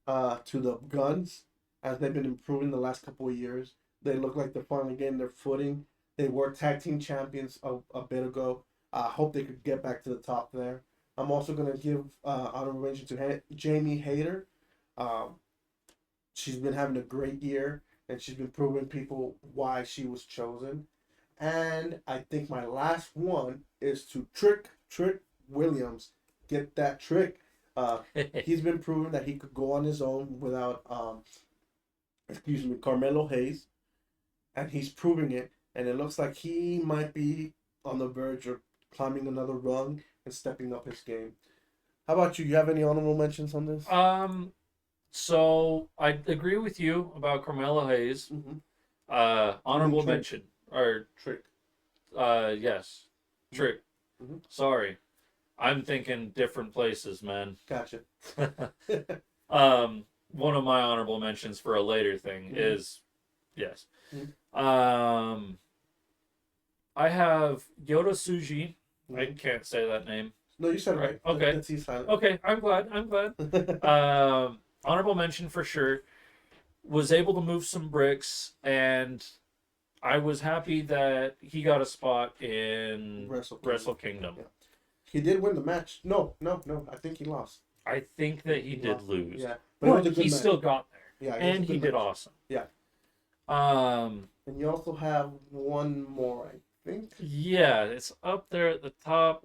to the Guns, as they've been improving the last couple of years. They look like they're finally getting their footing. They were tag team champions a bit ago. I hope they could get back to the top there. I'm also gonna give honorable mention to Jamie Hayter. She's been having a great year, and she's been proving people why she was chosen. And I think my last one is to Trick Williams. Get that Trick. He's been proving that he could go on his own without, Carmelo Hayes. And he's proving it. And it looks like he might be on the verge of climbing another rung and stepping up his game. How about you? You have any honorable mentions on this? So I agree with you about Carmelo Hayes. Honorable Trick. mention. Or Trick. Yes. Trick. Mhm. Sorry. I'm thinking different places, man. Gotcha. One of my honorable mentions for a later thing is, yes. I have Yoda Suji. I can't say that name. No, you said it right. Okay. Let's see silent. Okay, I'm glad. Honorable mention for sure. Was able to move some bricks, and I was happy that he got a spot in Wrestle Kingdom. Yeah. He did win the match. No. I think he lost. I think that he did lose. Yeah, but it was a good he match. still got there. Yeah, and he did awesome. Yeah. Um. And you also have one more, I think. Yeah, it's up there at the top.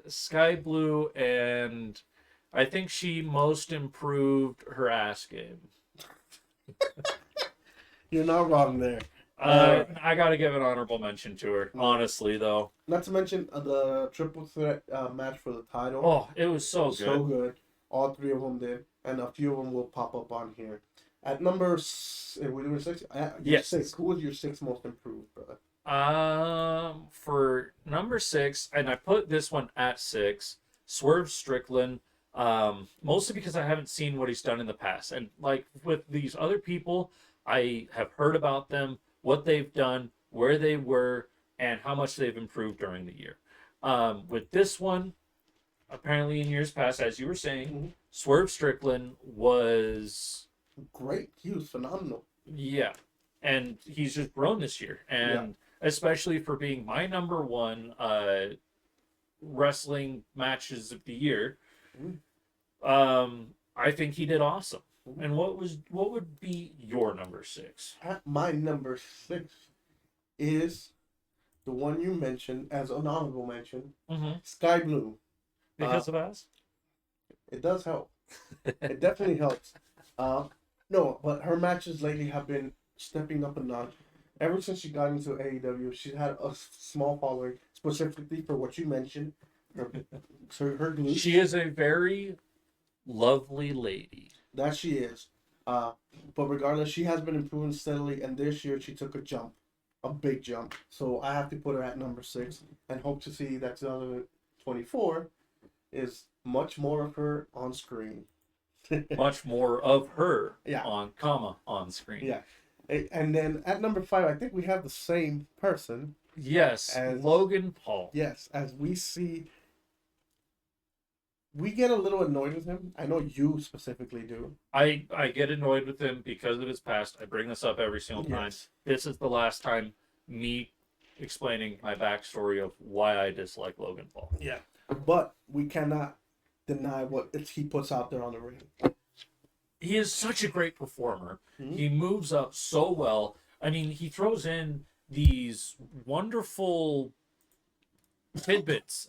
Sky Blue, and I think she most improved her ass game. You're not wrong there. I gotta give an honorable mention to her, honestly, though. Not to mention the triple threat match for the title. Oh, it was so good. So good. All 3 of them did, and a few of them will pop up on here. At number 6, Yes. 6. Who was your 6 most improved, brother? For number 6, and I put this one at 6, Swerve Strickland. Mostly because I haven't seen what he's done in the past, and like with these other people, I have heard about them, what they've done, where they were, and how much they've improved during the year. With this one, apparently in years past, as you were saying, Swerve Strickland was great. He was phenomenal. Yeah. and he's just grown this year, Yeah. and especially for being my number one wrestling matches of the year. Mm. I think he did awesome. Mm. And what would be your number 6? My number 6 is the one you mentioned as an honorable mention, Mm-hmm. Sky Blue. Because of us? It does help. It definitely helps. Uh, no, but her matches lately have been stepping up a notch. Ever since she got into AEW, she's had a small following, specifically for what you mentioned, her, her glutes. She is a very lovely lady. That she is. But regardless, she has been improving steadily, and this year she took a jump, a big jump. So I have to put her at number 6, and hope to see that 2024 is much more of her on screen. Much more of her Yeah. on screen. Yeah. And then at number 5, I think we have the same person. Yes, As Logan Paul. Yes, as we see, we get a little annoyed with him. I know you specifically do. I get annoyed with him because of his past. I bring this up every single time. Yes. This is the last time me explaining my backstory of why I dislike Logan Paul. Yeah. But we cannot deny what he puts out there on the ring. He is such a great performer. Mhm. He moves up so well. I mean, he throws in these wonderful tidbits.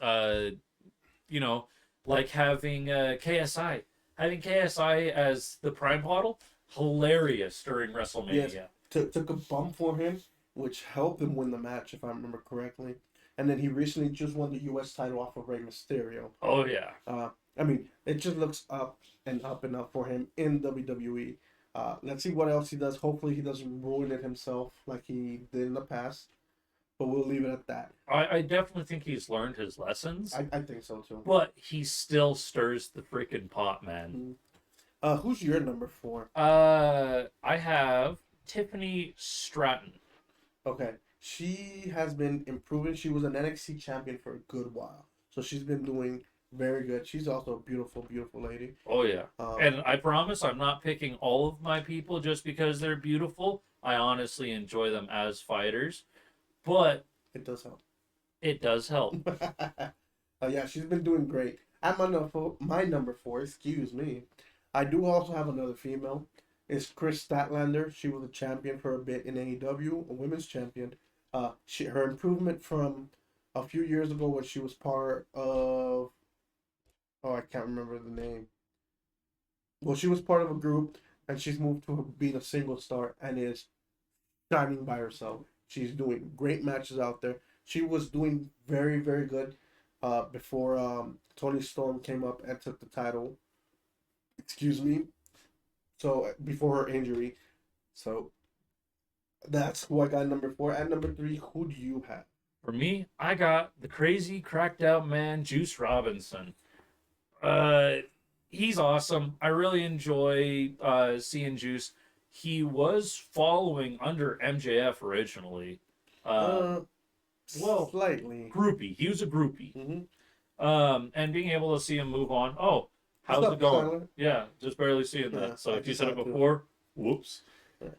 Like having KSI. Having KSI as the Prime Bottle, hilarious during WrestleMania. Yes. Took a bump for him, which helped him win the match, if I remember correctly. And then he recently just won the U.S. title off of Rey Mysterio. Oh, yeah. I mean, it just looks up and up and up for him in WWE. Let's see what else he does. Hopefully, he doesn't ruin it himself like he did in the past. But we'll leave it at that. I definitely think he's learned his lessons. I think so too. But he still stirs the freaking pot, man. Who's your number 4? I have Tiffany Stratton. Okay. She has been improving. She was an NXT champion for a good while. So she's been doing very good. She's also a beautiful, beautiful lady. Oh, yeah. And I promise I'm not picking all of my people just because they're beautiful. I honestly enjoy them as fighters. But it does help. It does help. Yeah, she's been doing great. At my number 4, excuse me, I do also have another female. It's Chris Statlander. She was a champion for a bit in AEW, a women's champion. Her improvement from a few years ago when she was part of, I can't remember the name. Well, she was part of a group, and she's moved to being a single star and is shining by herself. She's doing great matches out there. She was doing very, very good before Tony Storm came up and took the title. Excuse me. So before her injury. So that's who I got number 4. At number 3, who do you have? For me, I got the crazy cracked out man, Juice Robinson. He's awesome. I really enjoy seeing Juice. He was following under MJF originally. Well, slightly. Groupie. He was a groupie. Mm-hmm. And being able to see him move on. Oh, how's it going? Tyler? Yeah, just barely seeing that. So if you said it before, whoops. Yeah.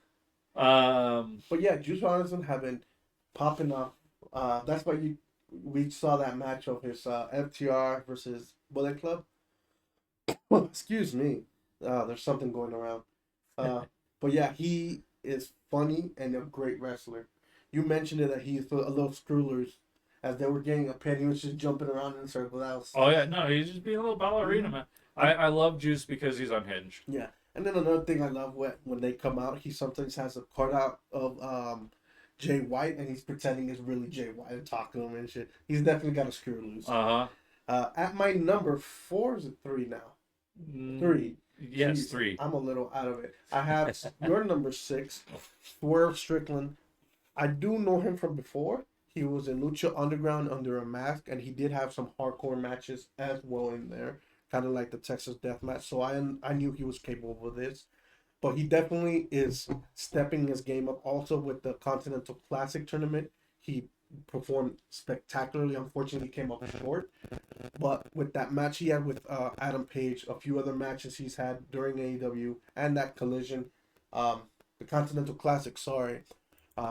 But yeah, Juice Robinson have been popping up. That's why we saw that match of his FTR versus Bullet Club. Excuse me. There's something going around. But yeah, he is funny and a great wrestler. You mentioned it that he's a little screw loose. As they were getting a pin, he was just jumping around in circles. Oh yeah, no, he's just being a little ballerina, man. I love Juice because he's unhinged. Yeah, and then another thing I love when they come out, he sometimes has a cutout of Jay White, and he's pretending it's really Jay White and talking to him and shit. He's definitely got a screw loose. At my number 4, is it 3 now? 3. Yes, Jeez, 3. I'm a little out of it. I have your number 6, Swerve Strickland. I do know him from before. He was in Lucha Underground under a mask, and he did have some hardcore matches as well in there, kind of like the Texas Death Match. So I knew he was capable of this. But he definitely is stepping his game up. Also with the Continental Classic tournament, he performed spectacularly. Unfortunately, he came up short. But with that match he had with Adam Page, a few other matches he's had during AEW, and that collision, the Continental Classic, sorry,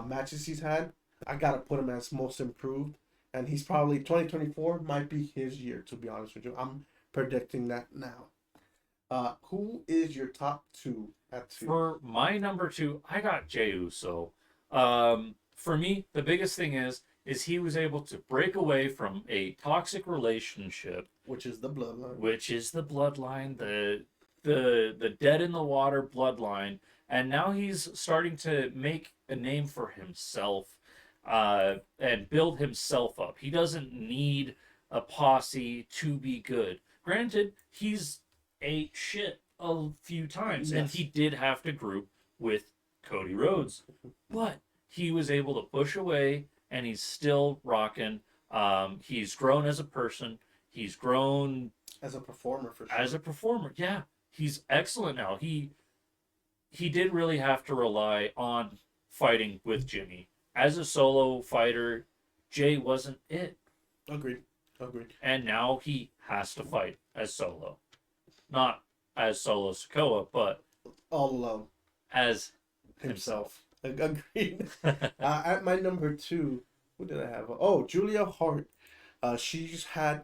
matches he's had, I gotta put him as most improved, and he's probably 2024 might be his year. To be honest with you, I'm predicting that now. Who is your top two at two? For my number two, I got Jey Uso. For me, the biggest thing is he was able to break away from a toxic relationship, Which is the bloodline. which is the bloodline, the dead in the water bloodline, and now he's starting to make a name for himself, and build himself up. He doesn't need a posse to be good. Granted, he's ate shit a few times, and Yes. he did have to group with Cody Rhodes, but he was able to push away, and he's still rocking. He's grown as a person. He's grown As a performer, for sure. as a performer. Yeah, he's excellent now. He did really have to rely on fighting with Jimmy. As a solo fighter, Jay wasn't it. Agreed. Agreed. And now he has to fight as solo. Not as Solo Sikoa, but All alone. as Himself. Agreed. At my number two, who did I have? Oh, Julia Hart. She's had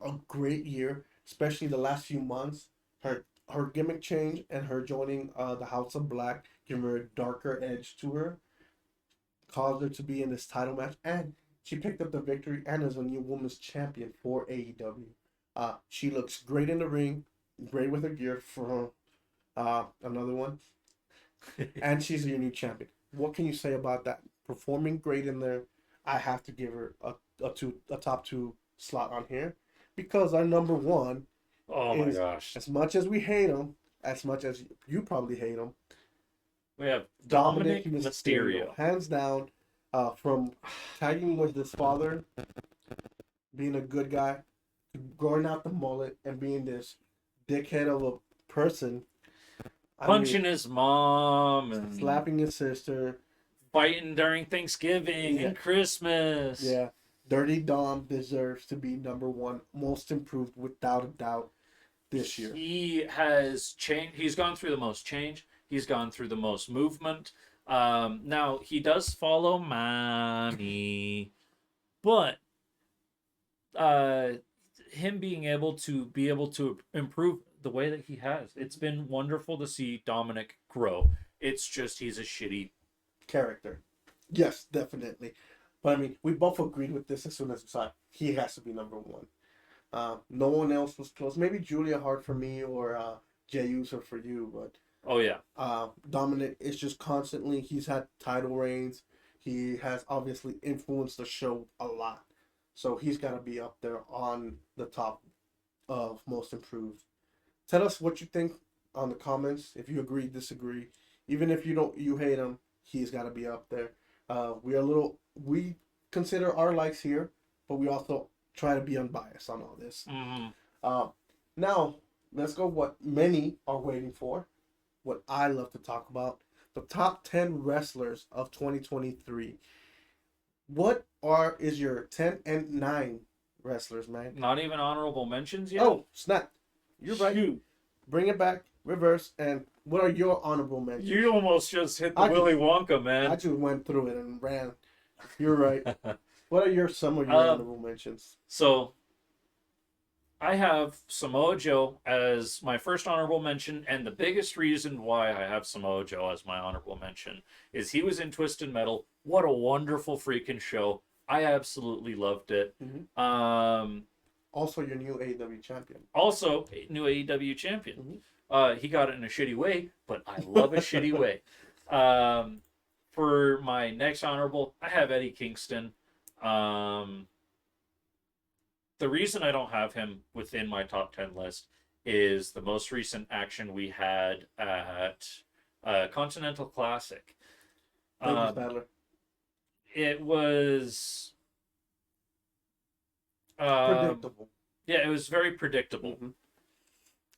a great year, especially the last few months. Her gimmick change and her joining the House of Black, giving her a darker edge to her, caused her to be in this title match, and she picked up the victory and is a new women's champion for AEW. She looks great in the ring, great with her gear for another one, and she's your new champion. What can you say about that? Performing great in there. I have to give her a top two slot on here because our number one, Oh my is- gosh. as much as we hate him, as much as you probably hate him, We have Dominic Mysterio. hands down, from tagging with his father, being a good guy, growing out the mullet, and being this dickhead of a person. I Punching mean, his mom and slapping his sister. fighting during Thanksgiving Yeah. and Christmas. Yeah, Dirty Dom deserves to be number one, most improved without a doubt this year. He has changed. He's gone through the most change. He's gone through the most movement. Now he does follow mommy, but him being able to improve the way that he has, it's been wonderful to see Dominic grow. It's just he's a shitty. Character. Yes, definitely. But I mean, we both agreed with this as soon as we saw it. He has to be number one. No one else was close. Maybe Julia Hart for me or Jey Uso for you, but Oh yeah, Dominic is just constantly. He's had title reigns. He has obviously influenced the show a lot, so he's got to be up there on the top of most improved. Tell us what you think on the comments. If you agree, disagree, even if you hate him, he's got to be up there. We consider our likes here, but we also try to be unbiased on all this. Now let's go. What many are waiting for, what I love to talk about, the top 10 wrestlers of 2023. What is your 10 and 9 wrestlers, man? not even honorable mentions yet. Oh, snap. You're right. Shoot. Bring it back, reverse, and what are your honorable mentions? You almost just hit the I Willy just- Wonka, man. I just went through it and ran. You're right. What are some of your honorable mentions? So, I have Samoa Joe as my first honorable mention, and the biggest reason why I have Samoa Joe as my honorable mention is he was in Twisted Metal. What a wonderful freaking show! I absolutely loved it. Also, your new AEW champion. Also, new AEW champion. He got it in a shitty way, but I love a shitty way. For my next honorable, I have Eddie Kingston. The reason I don't have him within my top 10 list is the most recent action we had at Continental Classic. Ladies Battler. It was Predictable. yeah, it was very predictable.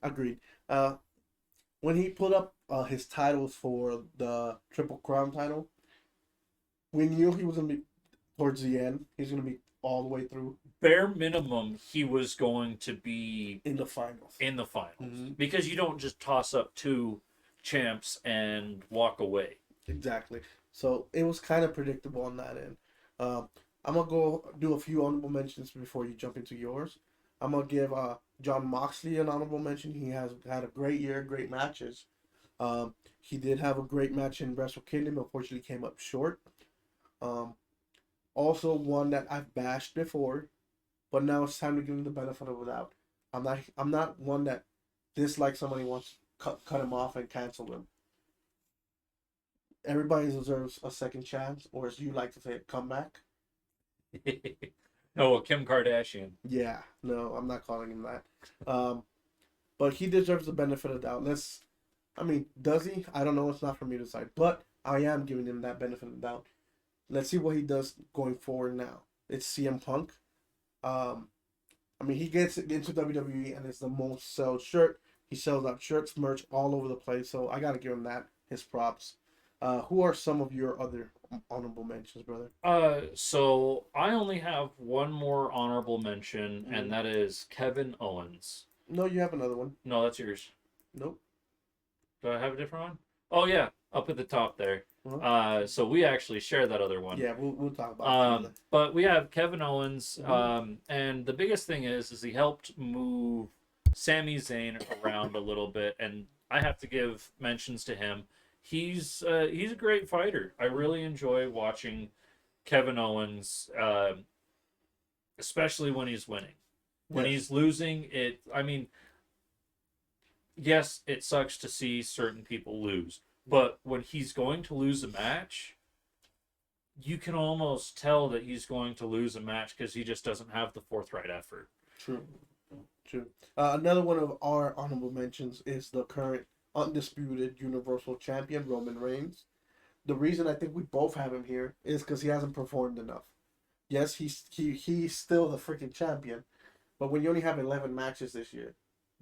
Agreed. When he put up his titles for the Triple Crown title, we knew he was going to be towards the end. He's going to be all the way through Bare minimum, he was going to be in the finals. in the finals because you don't just toss up two champs and walk away. Exactly. So it was kind of predictable on that end. Um, I'm gonna go do a few honorable mentions before you jump into yours. I'm gonna give John Moxley an honorable mention. He has had a great year, great matches. He did have a great match in Wrestle Kingdom, unfortunately came up short. Um, Also one that I've bashed before, but now it's time to give him the benefit of the doubt. I'm not one that dislikes somebody wants to cut him off and cancel him. Everybody deserves a second chance, or as you like to say, a comeback. Oh, Kim Kardashian. Yeah, no, I'm not calling him that. But he deserves the benefit of the doubt. I mean, does he? I don't know. It's not for me to decide. But I am giving him that benefit of the doubt. Let's see what he does going forward now. It's CM Punk. Um, I mean, he gets into WWE and it's the most sold shirt. He sells out shirts, merch all over the place. So I got to give him that, his props. Who are some of your other honorable mentions, brother? So I only have one more honorable mention, Mm. and that is Kevin Owens. No, you have another one. No, that's yours. Nope. Do I have a different one? Oh yeah, up at the top there. Uh-huh. So we actually share that other one. Yeah, we'll talk about it. But we have Kevin Owens, Mhm. and the biggest thing is he helped move Sami Zayn around a little bit, and I have to give mentions to him. He's a great fighter. I really enjoy watching Kevin Owens, especially when he's winning. When Yes. he's losing, I mean, yes, it sucks to see certain people lose, but when he's going to lose a match, you can almost tell that he's going to lose a match because he just doesn't have the forthright effort. True. True. Another one of our honorable mentions is the current undisputed Universal Champion, Roman Reigns. The reason I think we both have him here is because he hasn't performed enough. Yes, he's still the freaking champion, but when you only have 11 matches this year,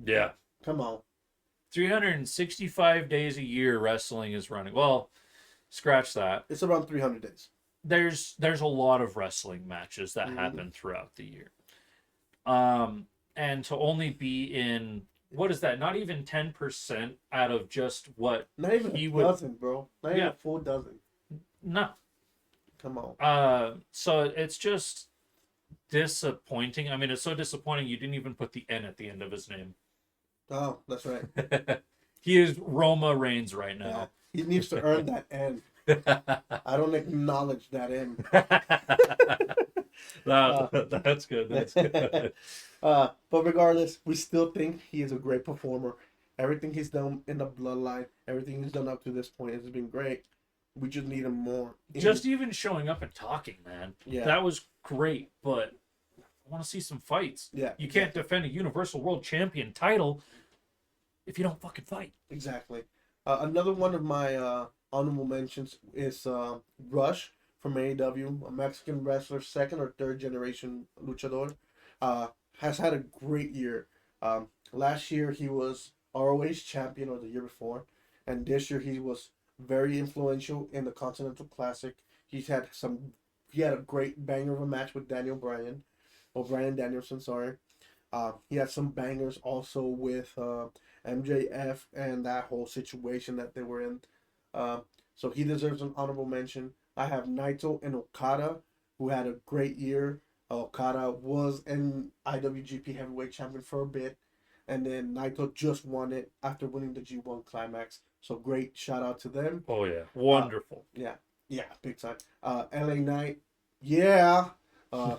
Yeah. come on. 365 days a year wrestling is running. Well, scratch that. It's around 300 days. There's a lot of wrestling matches that happen throughout the year. And to only be in what is that? Not even 10% out of just what Not even he a would. dozen, bro. Not even Yeah. a full dozen. No. Come on. So it's just disappointing. I mean, it's so disappointing you didn't even put the N at the end of his name. Oh, that's right. He is Roma Reigns right Yeah. now. He needs to earn that N. I don't acknowledge that N. That's good. That's good. But regardless, we still think he is a great performer. Everything he's done in the bloodline, everything he's done up to this point has been great. We just need him more. Just even showing up and talking, man. Yeah. That was great, but I want to see some fights. Yeah. You can't defend a Universal World Champion title if you don't fucking fight. Exactly. Another one of my honorable mentions is Rush from AEW, a Mexican wrestler, second or third generation luchador. Has had a great year. Last year he was ROH champion, or the year before, and this year he was very influential in the Continental Classic. He had a great banger of a match with Daniel Bryan, or Bryan Danielson, sorry. He had some bangers also with MJF and that whole situation that they were in. So he deserves an honorable mention. I have Naito and Okada, who had a great year. Okada was an IWGP Heavyweight Champion for a bit, and then Naito just won it after winning the G1 Climax. So great shout out to them. Oh yeah, wonderful. Yeah, big time. LA Knight, yeah.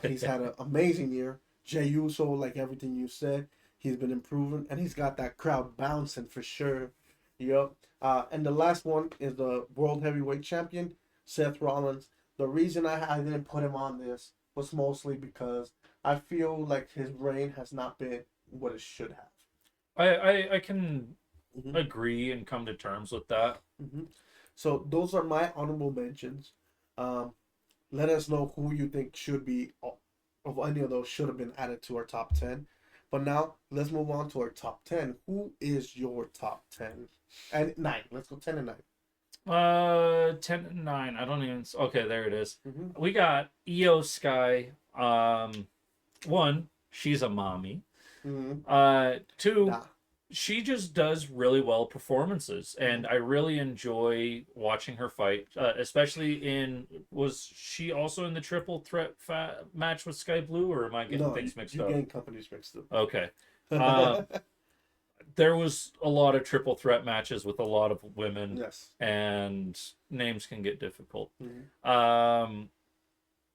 He's had an amazing year. Jey Uso, like everything you said, he's been improving, and he's got that crowd bouncing for sure. Yep. And the last one is the World Heavyweight Champion, Seth Rollins. The reason I didn't put him on this was mostly because I feel like his reign has not been what it should have. I can Mm-hmm. agree and come to terms with that. Mm-hmm. So those are my honorable mentions. Let us know who you think should be, of any of those should have been added to our top 10. But now let's move on to our top 10. Who is your top 10? And 9. Let's go 10 and 9. 10 and 9. I don't even. Okay, there it is. Mm-hmm. We got Io Sky. One, she's a mommy. Mm-hmm. Two, Nah. she just does really well performances, and I really enjoy watching her fight. Especially in was she also in the triple threat match with Sky Blue, or am I getting No, things mixed you're up? getting companies mixed up. Okay. Um, there was a lot of triple threat matches with a lot of women, Yes. and names can get difficult. Hmm.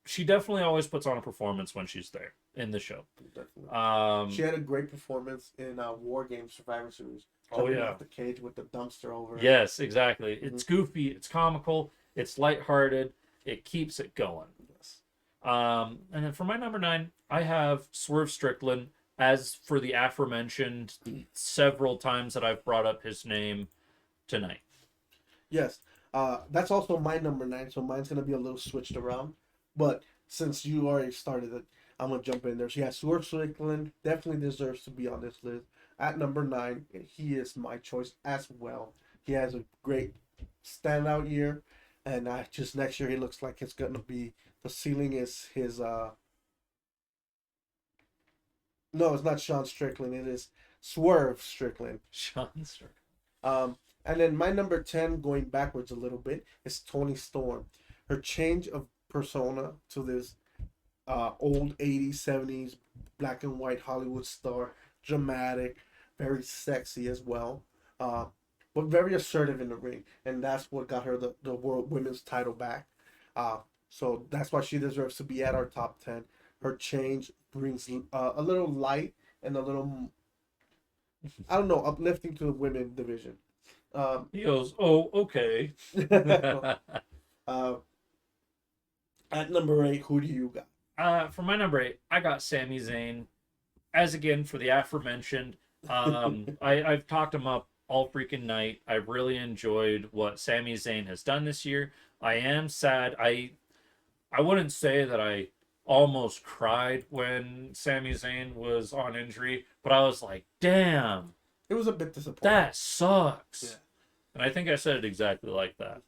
She definitely always puts on a performance when she's there in the show. Definitely. She Um, had a great performance in War Games Survivor Series. oh Jumping yeah, off the cage with the dumpster over. yes, exactly. Hmm. It's goofy, it's comical, it's lighthearted, it keeps it going. Yes. And then for my number 9, I have Swerve Strickland. As for the aforementioned several times that I've brought up his name tonight. Yes. That's also my number 9, so mine's gonna be a little switched around. But since you already started it, I'm gonna jump in there. So yeah, Swerve Strickland definitely deserves to be on this list. At number 9, he is my choice as well. He has a great standout year, and just next year he looks like it's gonna be the ceiling is his. No, it's not Sean Strickland. It is Swerve Strickland. Sean Strickland. And then my number 10, going backwards a little bit, is Tony Storm. Her change of persona to this old 80s, 70s black and white Hollywood star, dramatic, very sexy as well, uh, but very assertive in the ring. And that's what got her the World Women's title back. Uh, so that's why she deserves to be at our top 10. Her change brings a little light and a little, I don't know, uplifting to the women division. Um, He goes, "Oh, okay." uh, at number 8, who do you got? For my number 8, I got Sami Zayn. As again for the aforementioned, I've talked him up all freaking night. I really enjoyed what Sami Zayn has done this year. I am sad. I wouldn't say that I almost cried when Sami Zayn was on injury, but I was like, damn, It was a bit disappointing. that sucks. Yeah. And I think I said it exactly like that.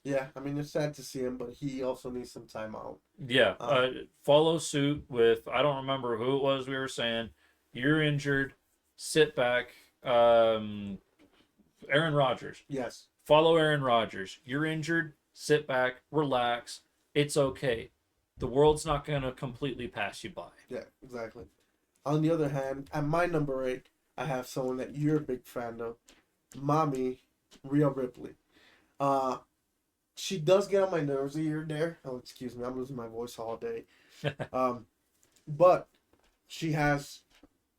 Yeah, I mean, it's sad to see him, but he also needs some time out. Yeah, Um, follow suit with, I don't remember who it was we were saying, you're injured, sit back. Aaron Rodgers. yes. Follow Aaron Rodgers. You're injured, sit back, relax. It's okay. The world's not going to completely pass you by. Yeah, exactly. On the other hand, at my number 8, I have someone that you're a big fan of, Mommy Rhea Ripley. Uh, she does get on my nerves here and there. Oh, excuse me, I'm losing my voice all day. But she has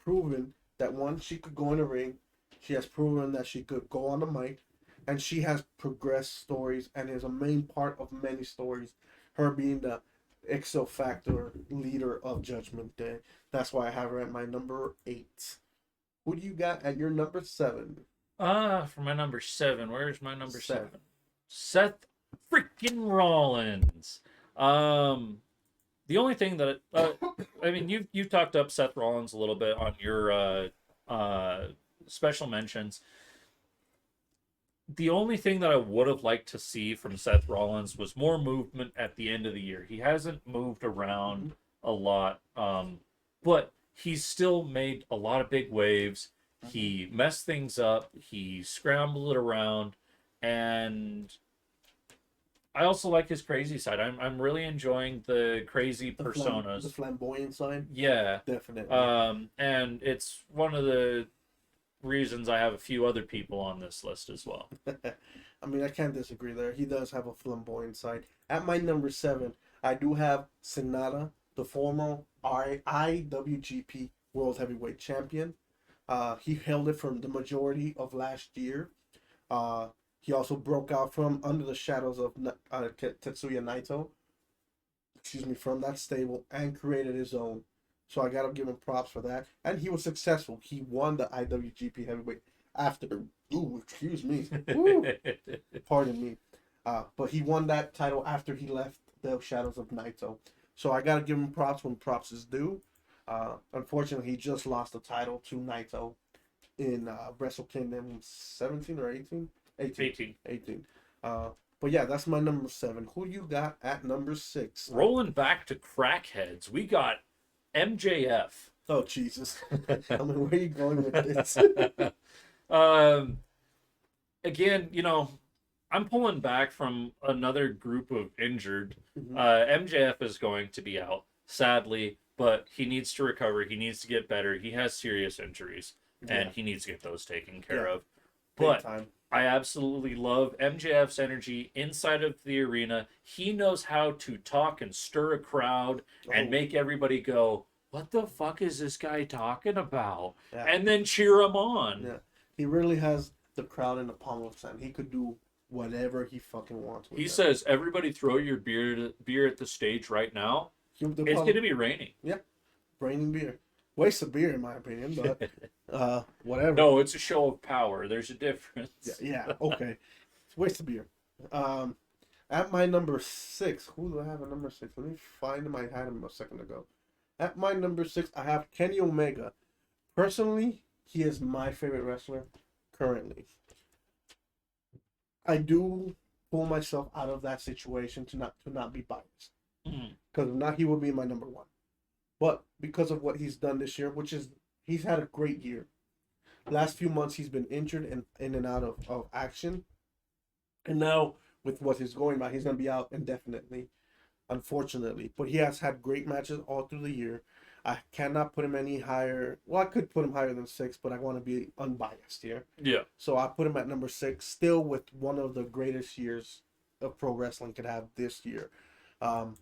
proven that one, she could go in the ring. She has proven that she could go on the mic, and she has progressed stories and is a main part of many stories. Her being the X Factor leader of Judgment Day. That's why I have her at my number 8. Who do you got at your number 7? For my number 7, where's my number Seth. 7? Seth freaking Rollins. The only thing that I mean, you've talked up Seth Rollins a little bit on your special mentions. The only thing that I would have liked to see from Seth Rollins was more movement at the end of the year. He hasn't moved around a lot, but he's still made a lot of big waves. He messed things up. He scrambled it around, and I also like his crazy side. I'm really enjoying the crazy personas. The flamboyant side? Yeah. Definitely. And it's one of the reasons I have a few other people on this list as well. I mean, I can't disagree there. He does have a flamboyant side. At my number 7, I do have Sonata, the former IWGP World Heavyweight Champion. He held it from the majority of last year. He also broke out from under the shadows of Tetsuya Naito, from that stable, and created his own. So I gotta give him props for that. And he was successful. He won the IWGP Heavyweight after. Ooh, excuse me. Ooh, pardon me. But he won that title after he left the shadows of Naito. So I gotta give him props when props is due. Unfortunately, he just lost the title to Naito in Wrestle Kingdom 17 or 18? 18. 18. But yeah, that's my number 7. Who you got at number 6? Rolling back to crackheads, we got MJF. Oh Jesus! I mean, where are you going with this? um, again, I'm pulling back from another group of injured. Mhm. MJF is going to be out, sadly, but he needs to recover. He needs to get better. He has serious injuries, and Yeah, he needs to get those taken care yeah, of. big But time. I absolutely love MJF's energy inside of the arena. He knows how to talk and stir a crowd and Oh, make everybody go, "What the fuck is this guy talking about?" yeah, And then cheer him on. yeah. He really has the crowd in the palm of his hand. He could do whatever he fucking wants with He them. says, "Everybody throw your beer at the stage right now. They're It's going probably, to be raining." yeah, raining beer. Waste of beer, in my opinion, but whatever. No, it's a show of power. There's a Yeah, difference. yeah, okay. It's waste of beer. Um, at my number 6, who do I have at number 6? Let me find him. I had him a second ago. At my number 6, I have Kenny Omega. Personally, he is my favorite wrestler currently. I do pull myself out of that situation to not be biased, Mhm. because if not, he would be my number 1. But because of what he's done this year, which is he's had a great year. Last few months he's been injured and in and out of action. And now with what he's going by, he's gonna be out indefinitely, unfortunately. But he has had great matches all through the year. I cannot put him any higher. Well, I could put him higher than 6, but I want to be unbiased here. Yeah. So I put him at number 6, still with one of the greatest years of pro wrestling could have this year. Um,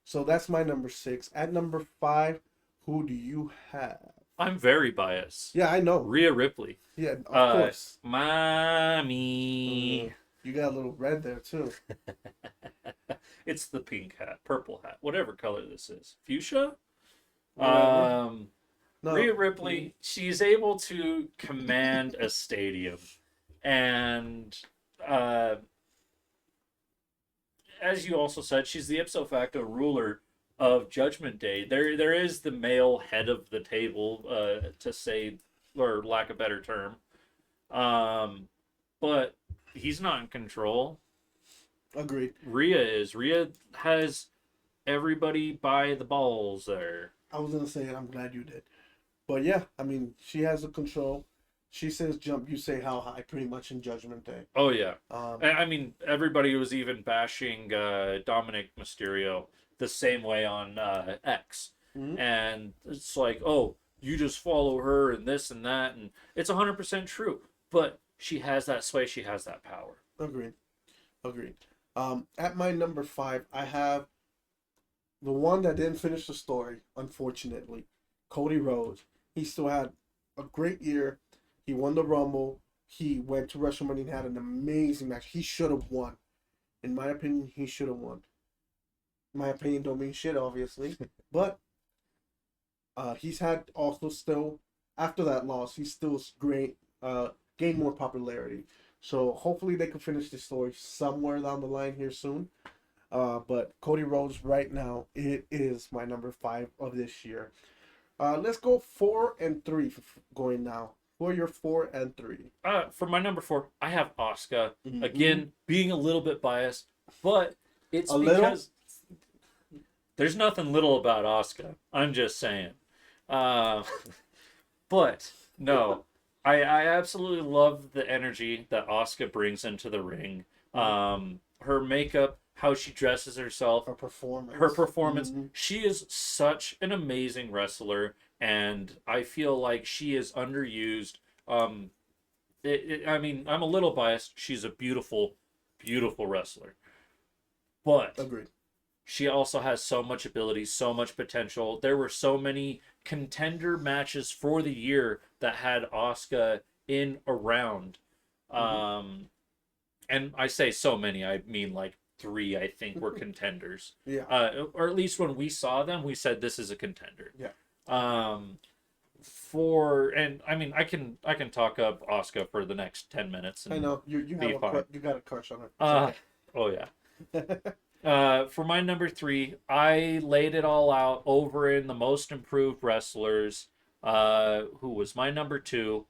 so that's my number 6. At number 5, who do you have? I'm very biased. Yeah, I know. Rhea Ripley. Yeah, of course. Mommy. You got a little red there too. It's the pink hat, purple hat, whatever color this is. Fuchsia? Whatever. No. Rhea Ripley, she's able to command a stadium. And uh, as you also said, she's the ipso facto ruler of Judgment Day. There is the male head of the table, to say, or lack of a better term. But he's not in control. Agreed. Rhea is. Rhea has everybody by the balls there. I was gonna say it. I'm glad you did. But yeah, I mean, she has the control. She says jump, you say how high, pretty much in Judgment Day. Oh yeah. Um, And I mean, everybody was even bashing Dominic Mysterio the same way on X, mhm. and it's like, oh, you just follow her and this and that, and it's 100% true. But she has that sway. She has that power. Agreed. Agreed. At my number 5, I have the one that didn't finish the story, unfortunately, Cody Rhodes. He still had a great year. He won the Rumble. He went to WrestleMania and had an amazing match. He should have won. In my opinion, he should have won. My opinion don't mean shit, obviously. But he's had also still, after that loss, he's still great, gained more popularity. So hopefully they can finish this story somewhere down the line here soon. But Cody Rhodes right now, it is my number 5 of this year. Let's go 4 and 3 going now. For your 4 and 3. For my number 4, I have Asuka. Mhm. Again, being a little bit biased, but it's A because there's nothing little about Asuka. I'm just saying. Uh, but no, I absolutely love the energy that Asuka brings into the ring. Her makeup, how she dresses herself, Her performance. Mhm. She is such an amazing wrestler, and I feel like she is underused. I mean, I'm a little biased. She's a beautiful, beautiful wrestler, but Agreed. she also has so much ability, so much potential. There were so many contender matches for the year that had Asuka in around. Um, and I say so many, I mean like 3, I think, were contenders. Yeah. Or at least when we saw them, we said this is a contender. Yeah. And I mean, I can talk up Asuka for the next 10 minutes. And I know you be fine. you got a crush on her. Oh yeah. For my number 3, I laid it all out over in the Most Improved Wrestlers, who was my number 2,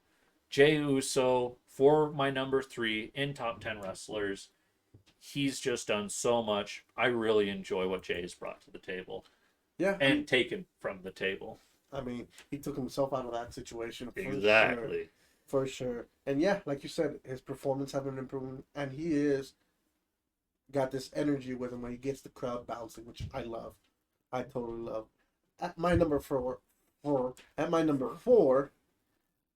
Jey Uso for my number 3 in Top 10 Wrestlers. He's just done so much. I really enjoy what Jay has brought to the table. Yeah, and taken from the table. I mean, he took himself out of that situation for sure. Exactly. For sure. And yeah, like you said, his performance have been improving, and he is got this energy with him when he gets the crowd bouncing, which I love. I totally love. At my number at my number four,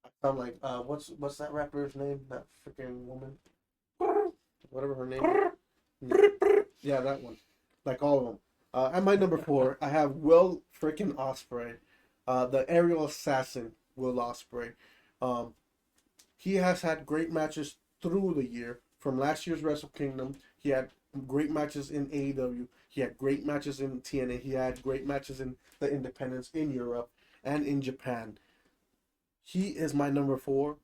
I found like what's that rapper's name? That freaking woman, whatever her name is. Yeah, that one. Like all of them. At my number four, I have Will freaking Osprey, the aerial assassin Will Osprey. Um, he has had great matches through the year. From last year's Wrestle Kingdom, he had great matches in AEW. He had great matches in TNA. He had great matches in the Independents in Europe and in Japan. He is my number four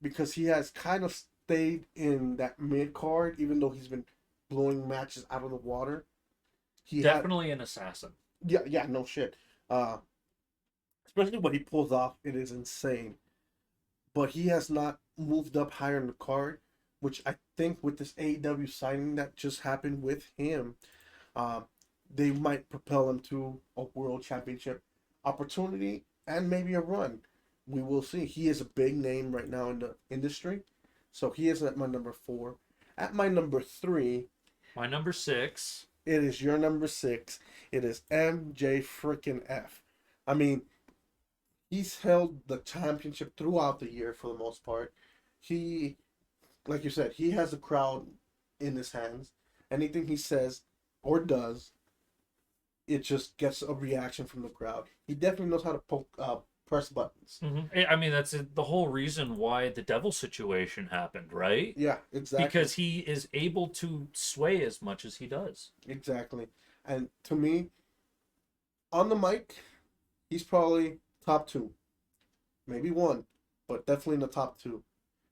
because he has kind of stayed in that mid card, even though he's been blowing matches out of the water. He had, Definitely an assassin. yeah, yeah, no shit. Uh, Especially what he pulls off, it is insane. But he has not moved up higher in the card, which I think with this AEW signing that just happened with him, uh, they might propel him to a world championship opportunity and maybe a run. We will see. He is a big name right now in the industry, so he is at my number four. At my number three, My number 6. it is your number six. It is MJ freaking F. I mean, he's held the championship throughout the year for the most part. He, like you said, he has a crowd in his hands. Anything he says or does, it just gets a reaction from the crowd. He definitely knows how to press buttons. I mean, that's the whole reason why the devil situation happened, right? Yeah, exactly. Because he is able to sway as much as he does. Exactly. And to me, on the mic, he's probably top two, maybe one, but definitely in the top two.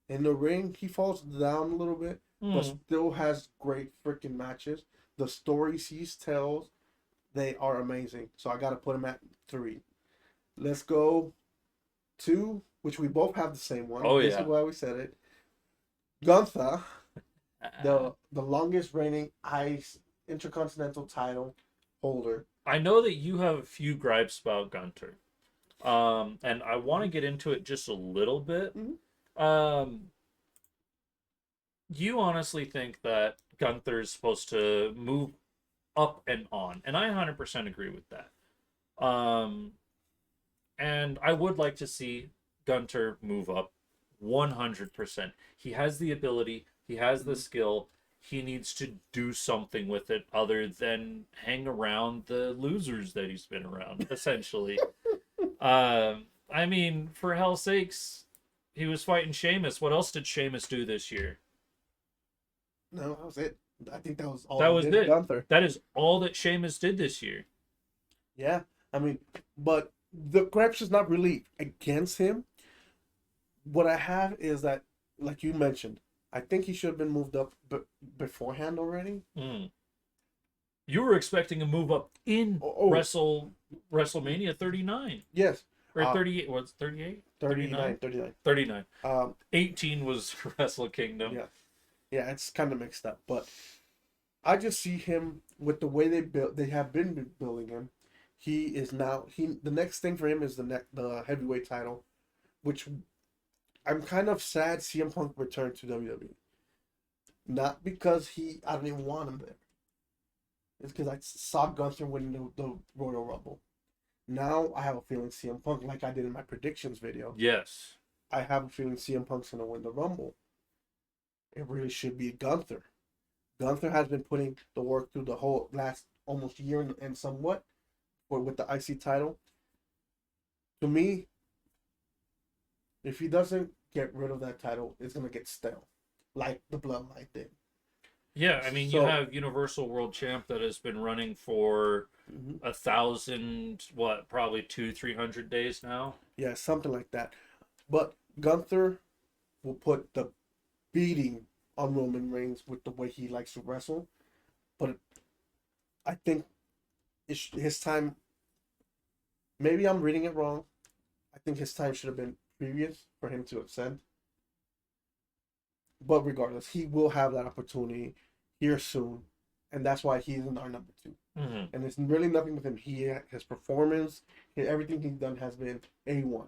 In the ring, he falls down a little bit, but still has great freaking matches. The stories he tells, they are amazing. So I gotta put him at three. Let's go two, which we both have the same one. Oh, This yeah. is why we said it. Gunther, Uh, the longest reigning Ice Intercontinental title holder. I know that you have a few gripes about Gunter. And I want to get into it just a little bit. Mhm. You honestly think that Gunther is supposed to move up and on, and I 100% agree with that. And I would like to see Gunter move up 100%. He has the ability, he has the skill. He needs to do something with it other than hang around the losers that he's been around, essentially. I mean, for hell's sakes, he was fighting Sheamus. What else did Sheamus do this year? No, that was it. I think that was all That he was did, it. Gunther. That is all that Sheamus did this year. Yeah, I mean, but the gripes is not really against him. What I have is that, like you mentioned, I think he should have been moved up beforehand already. Mm. You were expecting a move up in Oh, WrestleMania 39 yes. or 38. What's 38? 39, 39. 39. Um, 18 was Wrestle Kingdom. yeah, yeah, it's kind of mixed up, but I just see him with the way they have been building him. He is now the next thing for him is the heavyweight title, which I'm kind of sad CM Punk returned to WWE. Not because I don't even want him there. It's because I saw Gunther win the Royal Rumble. Now I have a feeling CM Punk, like I did in my predictions video, Yes. I have a feeling CM Punk's gonna win the Rumble. It really should be Gunther. Gunther has been putting the work through the whole last almost year and somewhat with the IC title. To me, if he doesn't get rid of that title, it's gonna get stale, like the Bloodline did. Yeah, I mean, you So, have Universal World Champ that has been running for mhm, 1,000, what, probably 200-300 days now. yeah, something like that. But Gunther will put the beating on Roman Reigns with the way he likes to wrestle. But I think his time. Maybe I'm reading it wrong. I think his time should have been previous for him to ascend. But regardless, he will have that opportunity here soon, and that's why he's in our number two. Mm-hmm. and it's really nothing with him. His performance, everything he's done has been A1.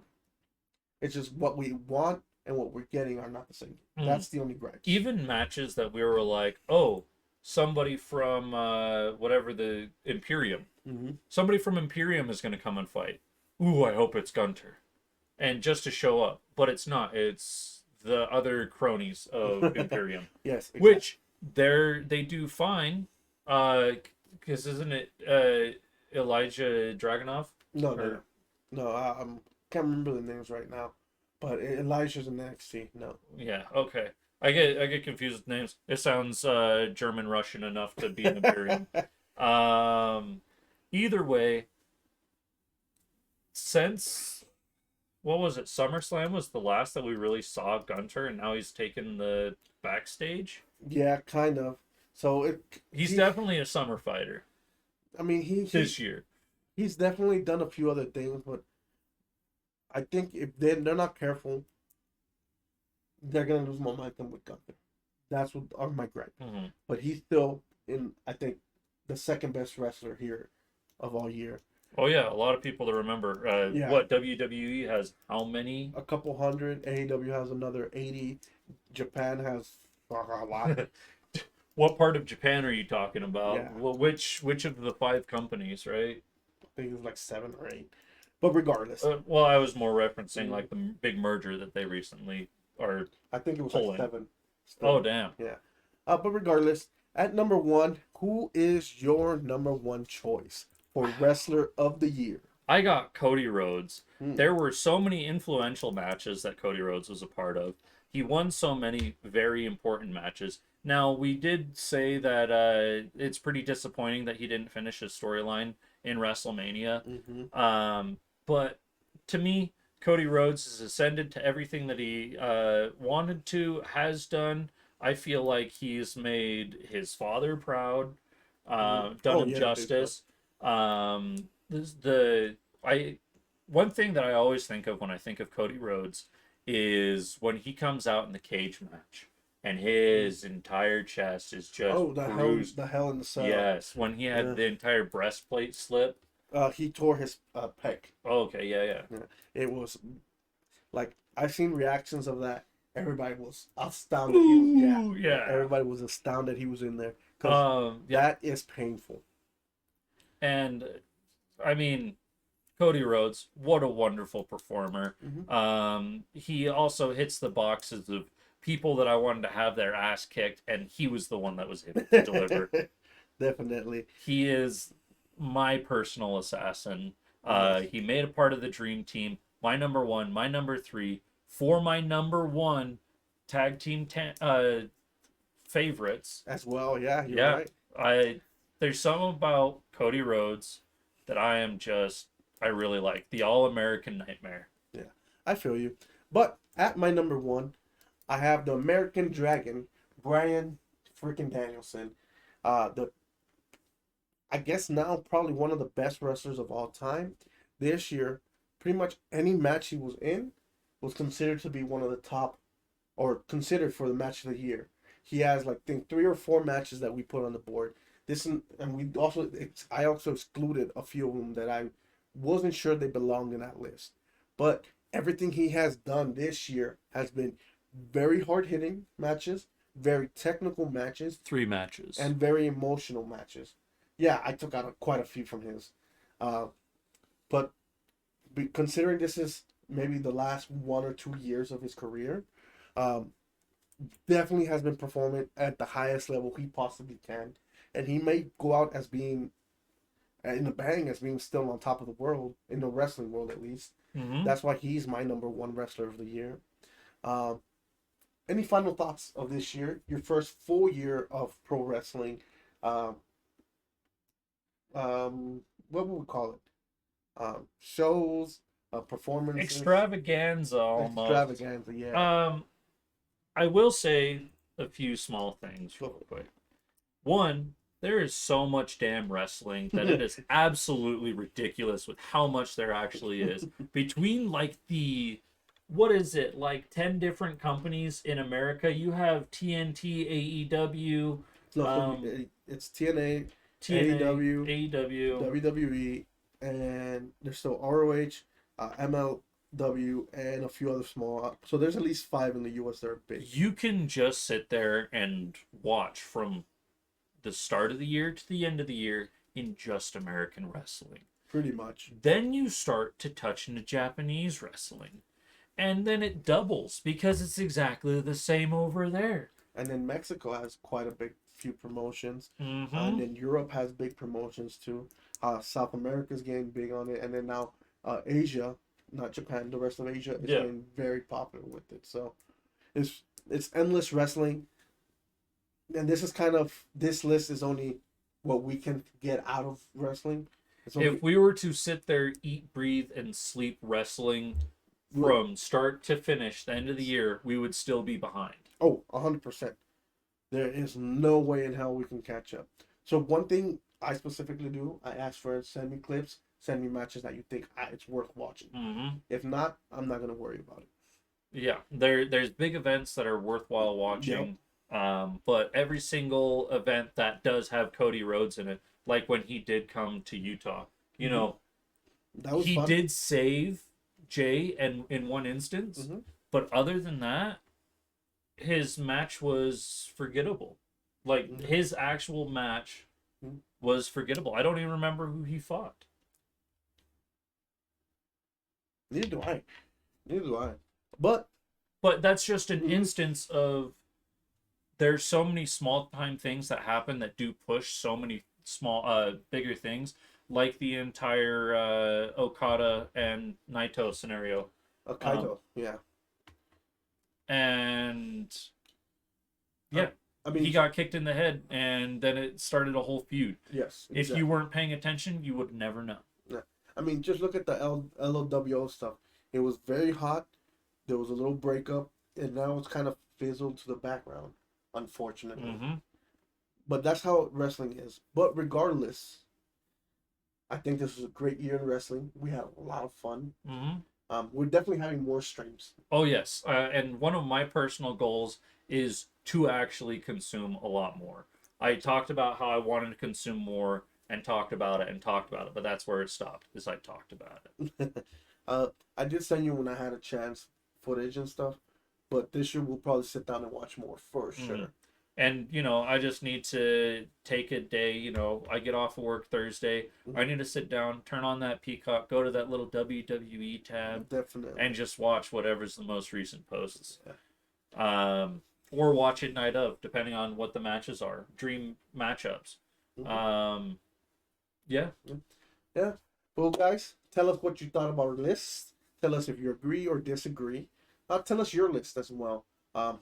It's just what we want and what we're getting are not the same. Mm. That's the only gripes. Even matches that we were like, oh, somebody from whatever the Imperium, Mm-hmm. somebody from Imperium is going to come and fight. Ooh, I hope it's Gunter, and just to show up, but it's not. It's the other cronies of Imperium, Yes, exactly. which they do fine. Because isn't it Elijah Dragunov? No, no, Or no, no. I can't remember the names right now, but Elijah's in NXT. No. yeah, okay. I get confused with names. It sounds German Russian enough to be an Imperium. Um, Either way, since what was it? SummerSlam was the last that we really saw Gunter, and now he's taken the backstage. Yeah, kind of. So He's definitely a summer fighter I mean, this year. he's definitely done a few other things, but I think if they're not careful, they're gonna lose momentum with Gunther. That's what are my gripe. Mm-hmm. But he's still in. I think the second best wrestler here of all year. Oh yeah, a lot of people to remember. Yeah, What WWE has how many? a couple hundred. AEW has another 80. Japan has a lot. What part of Japan are you talking about? Yeah. Well, which of the five companies, right? I think it was like 7 or 8. But regardless, Well, I was more referencing like the big merger that they recently are. I think it was pulling. like 7. Oh damn! Yeah. But regardless, at number 1, who is your number 1 choice for wrestler of the year? I got Cody Rhodes. Hmm. There were so many influential matches that Cody Rhodes was a part of. He won so many very important matches. Now, we did say that it's pretty disappointing that he didn't finish his storyline in WrestleMania. Mm-hmm. But to me, Cody Rhodes has ascended to everything that he wanted to, has done. I feel like he's made his father proud, done him Yeah, justice. The I One thing that I always think of when I think of Cody Rhodes is when he comes out in the cage match and his entire chest is just bruised. the hell in the cell. Yes, when he had the entire breastplate slip. He tore his pec. Okay, yeah. Yeah. It was like I've seen reactions of that. Everybody was astounded. Yeah. Everybody was astounded he was in there because that is painful. And I mean, Cody Rhodes, what a wonderful performer. Mm-hmm. He also hits the boxes of people that I wanted to have their ass kicked, and he was the one that was able to deliver. Definitely. He is my personal assassin. Yes. He made a part of the dream team. My number 1, my number 3, for my number 1 tag team favorites. As well, yeah, you're right. There's something about Cody Rhodes that I really like. The All-American Nightmare. Yeah, I feel you. But at my number 1, I have the American Dragon, Bryan freaking Danielson. I guess now probably one of the best wrestlers of all time. This year, pretty much any match he was in was considered to be one of the top, or considered for the match of the year. He has like I think 3 or 4 matches that we put on the board. I also excluded a few of them that I wasn't sure they belonged in that list. But everything he has done this year has been very hard hitting matches, very technical matches, 3 matches. and very emotional matches. Yeah, I took out quite a few from his. But considering this is maybe the last 1 or 2 years of his career, definitely has been performing at the highest level he possibly can. And he may go out as being, in the bang, as being still on top of the world, in the wrestling world at least. Mm-hmm. That's why he's my number 1 wrestler of the year. Any final thoughts of this year? Your first full year of pro wrestling. What would we call it? Shows, performances. Extravaganza almost. Extravaganza, yeah. I will say a few small things real quick. One, there is so much damn wrestling that it is absolutely ridiculous with how much there actually is. Between like what is it, like 10 different companies in America? You have TNT, AEW. No, it's TNA, TNA, AEW, AEW. WWE, and there's still ROH, MLW, and a few other small. So there's at least 5 in the US that are big. You can just sit there and watch from the start of the year to the end of the year in just American wrestling. Pretty much. Then you start to touch into Japanese wrestling. And then it doubles because it's exactly the same over there. And then Mexico has quite a big few promotions. Mm-hmm. And then Europe has big promotions too. South America's getting big on it. And then now Asia, not Japan, the rest of Asia is getting very popular with it. So it's endless wrestling. And this list is only what we can get out of wrestling. If we were to sit there, eat, breathe, and sleep wrestling from start to finish, the end of the year, we would still be behind. Oh, 100%. There is no way in hell we can catch up. So one thing I specifically do, I ask friends, send me clips, send me matches that you think it's worth watching. Mm-hmm. If not, I'm not going to worry about it. Yeah, there's big events that are worthwhile watching. Yep. But every single event that does have Cody Rhodes in it, like when he did come to Utah, you know, he fun. did save Jay and in one instance, but other than that, his match was forgettable. Like his actual match was forgettable. I don't even remember who he fought. Neither do I. But that's just an instance of there's so many small time things that happen that do push so many small bigger things, like the entire Okada and Naito scenario. Kaito, yeah. And yeah, I mean, he got kicked in the head, and then it started a whole feud. Yes. Exactly. If you weren't paying attention, you would never know. Yeah. I mean, just look at the LOWO stuff. It was very hot. There was a little breakup, and now it's kind of fizzled to the background, unfortunately. Mm-hmm. But that's how wrestling is. But regardless, I think this was a great year in wrestling. We had a lot of fun. Mm-hmm. We're definitely having more streams. Oh, yes. And one of my personal goals is to actually consume a lot more. I talked about how I wanted to consume more and talked about it, but that's where it stopped, is I talked about it. I did send you when I had a chance footage and stuff, but this year we'll probably sit down and watch more for sure. And, you know, I just need to take a day, you know, I get off of work Thursday. I need to sit down, turn on that Peacock, go to that little WWE tab. Definitely. And just watch whatever's the most recent posts. Yeah. Or watch it night of, depending on what the matches are. Dream matchups. Yeah. Yeah. Well, guys, tell us what you thought about our list. Tell us if you agree or disagree. Tell us your list as well.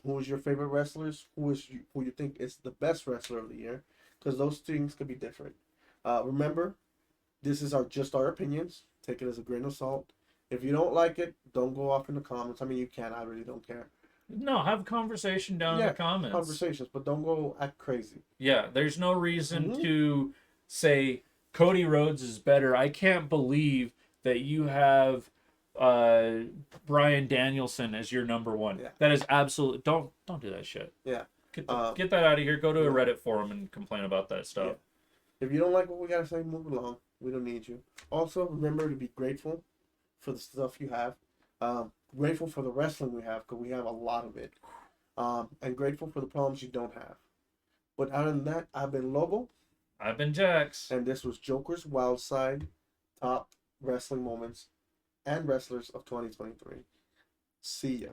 Who is your favorite wrestlers? Who you think is the best wrestler of the year? Because those things could be different. Remember, this is just our opinions. Take it as a grain of salt. If you don't like it, don't go off in the comments. I mean, you can. I really don't care. No, have a conversation down in the comments. Conversations, but don't go act crazy. Yeah, there's no reason to say Cody Rhodes is better. I can't believe that you have Bryan Danielson as your number one. Yeah. That is absolutely don't do that shit. Yeah. Get that out of here. Go to a Reddit forum and complain about that stuff. Yeah. If you don't like what we gotta say, move along. We don't need you. Also, remember to be grateful for the stuff you have. Grateful for the wrestling we have, because we have a lot of it. And grateful for the problems you don't have. But other than that, I've been Lobo. I've been Jax. And this was Joker's Wild Side, top wrestling moments and wrestlers of 2023. See ya.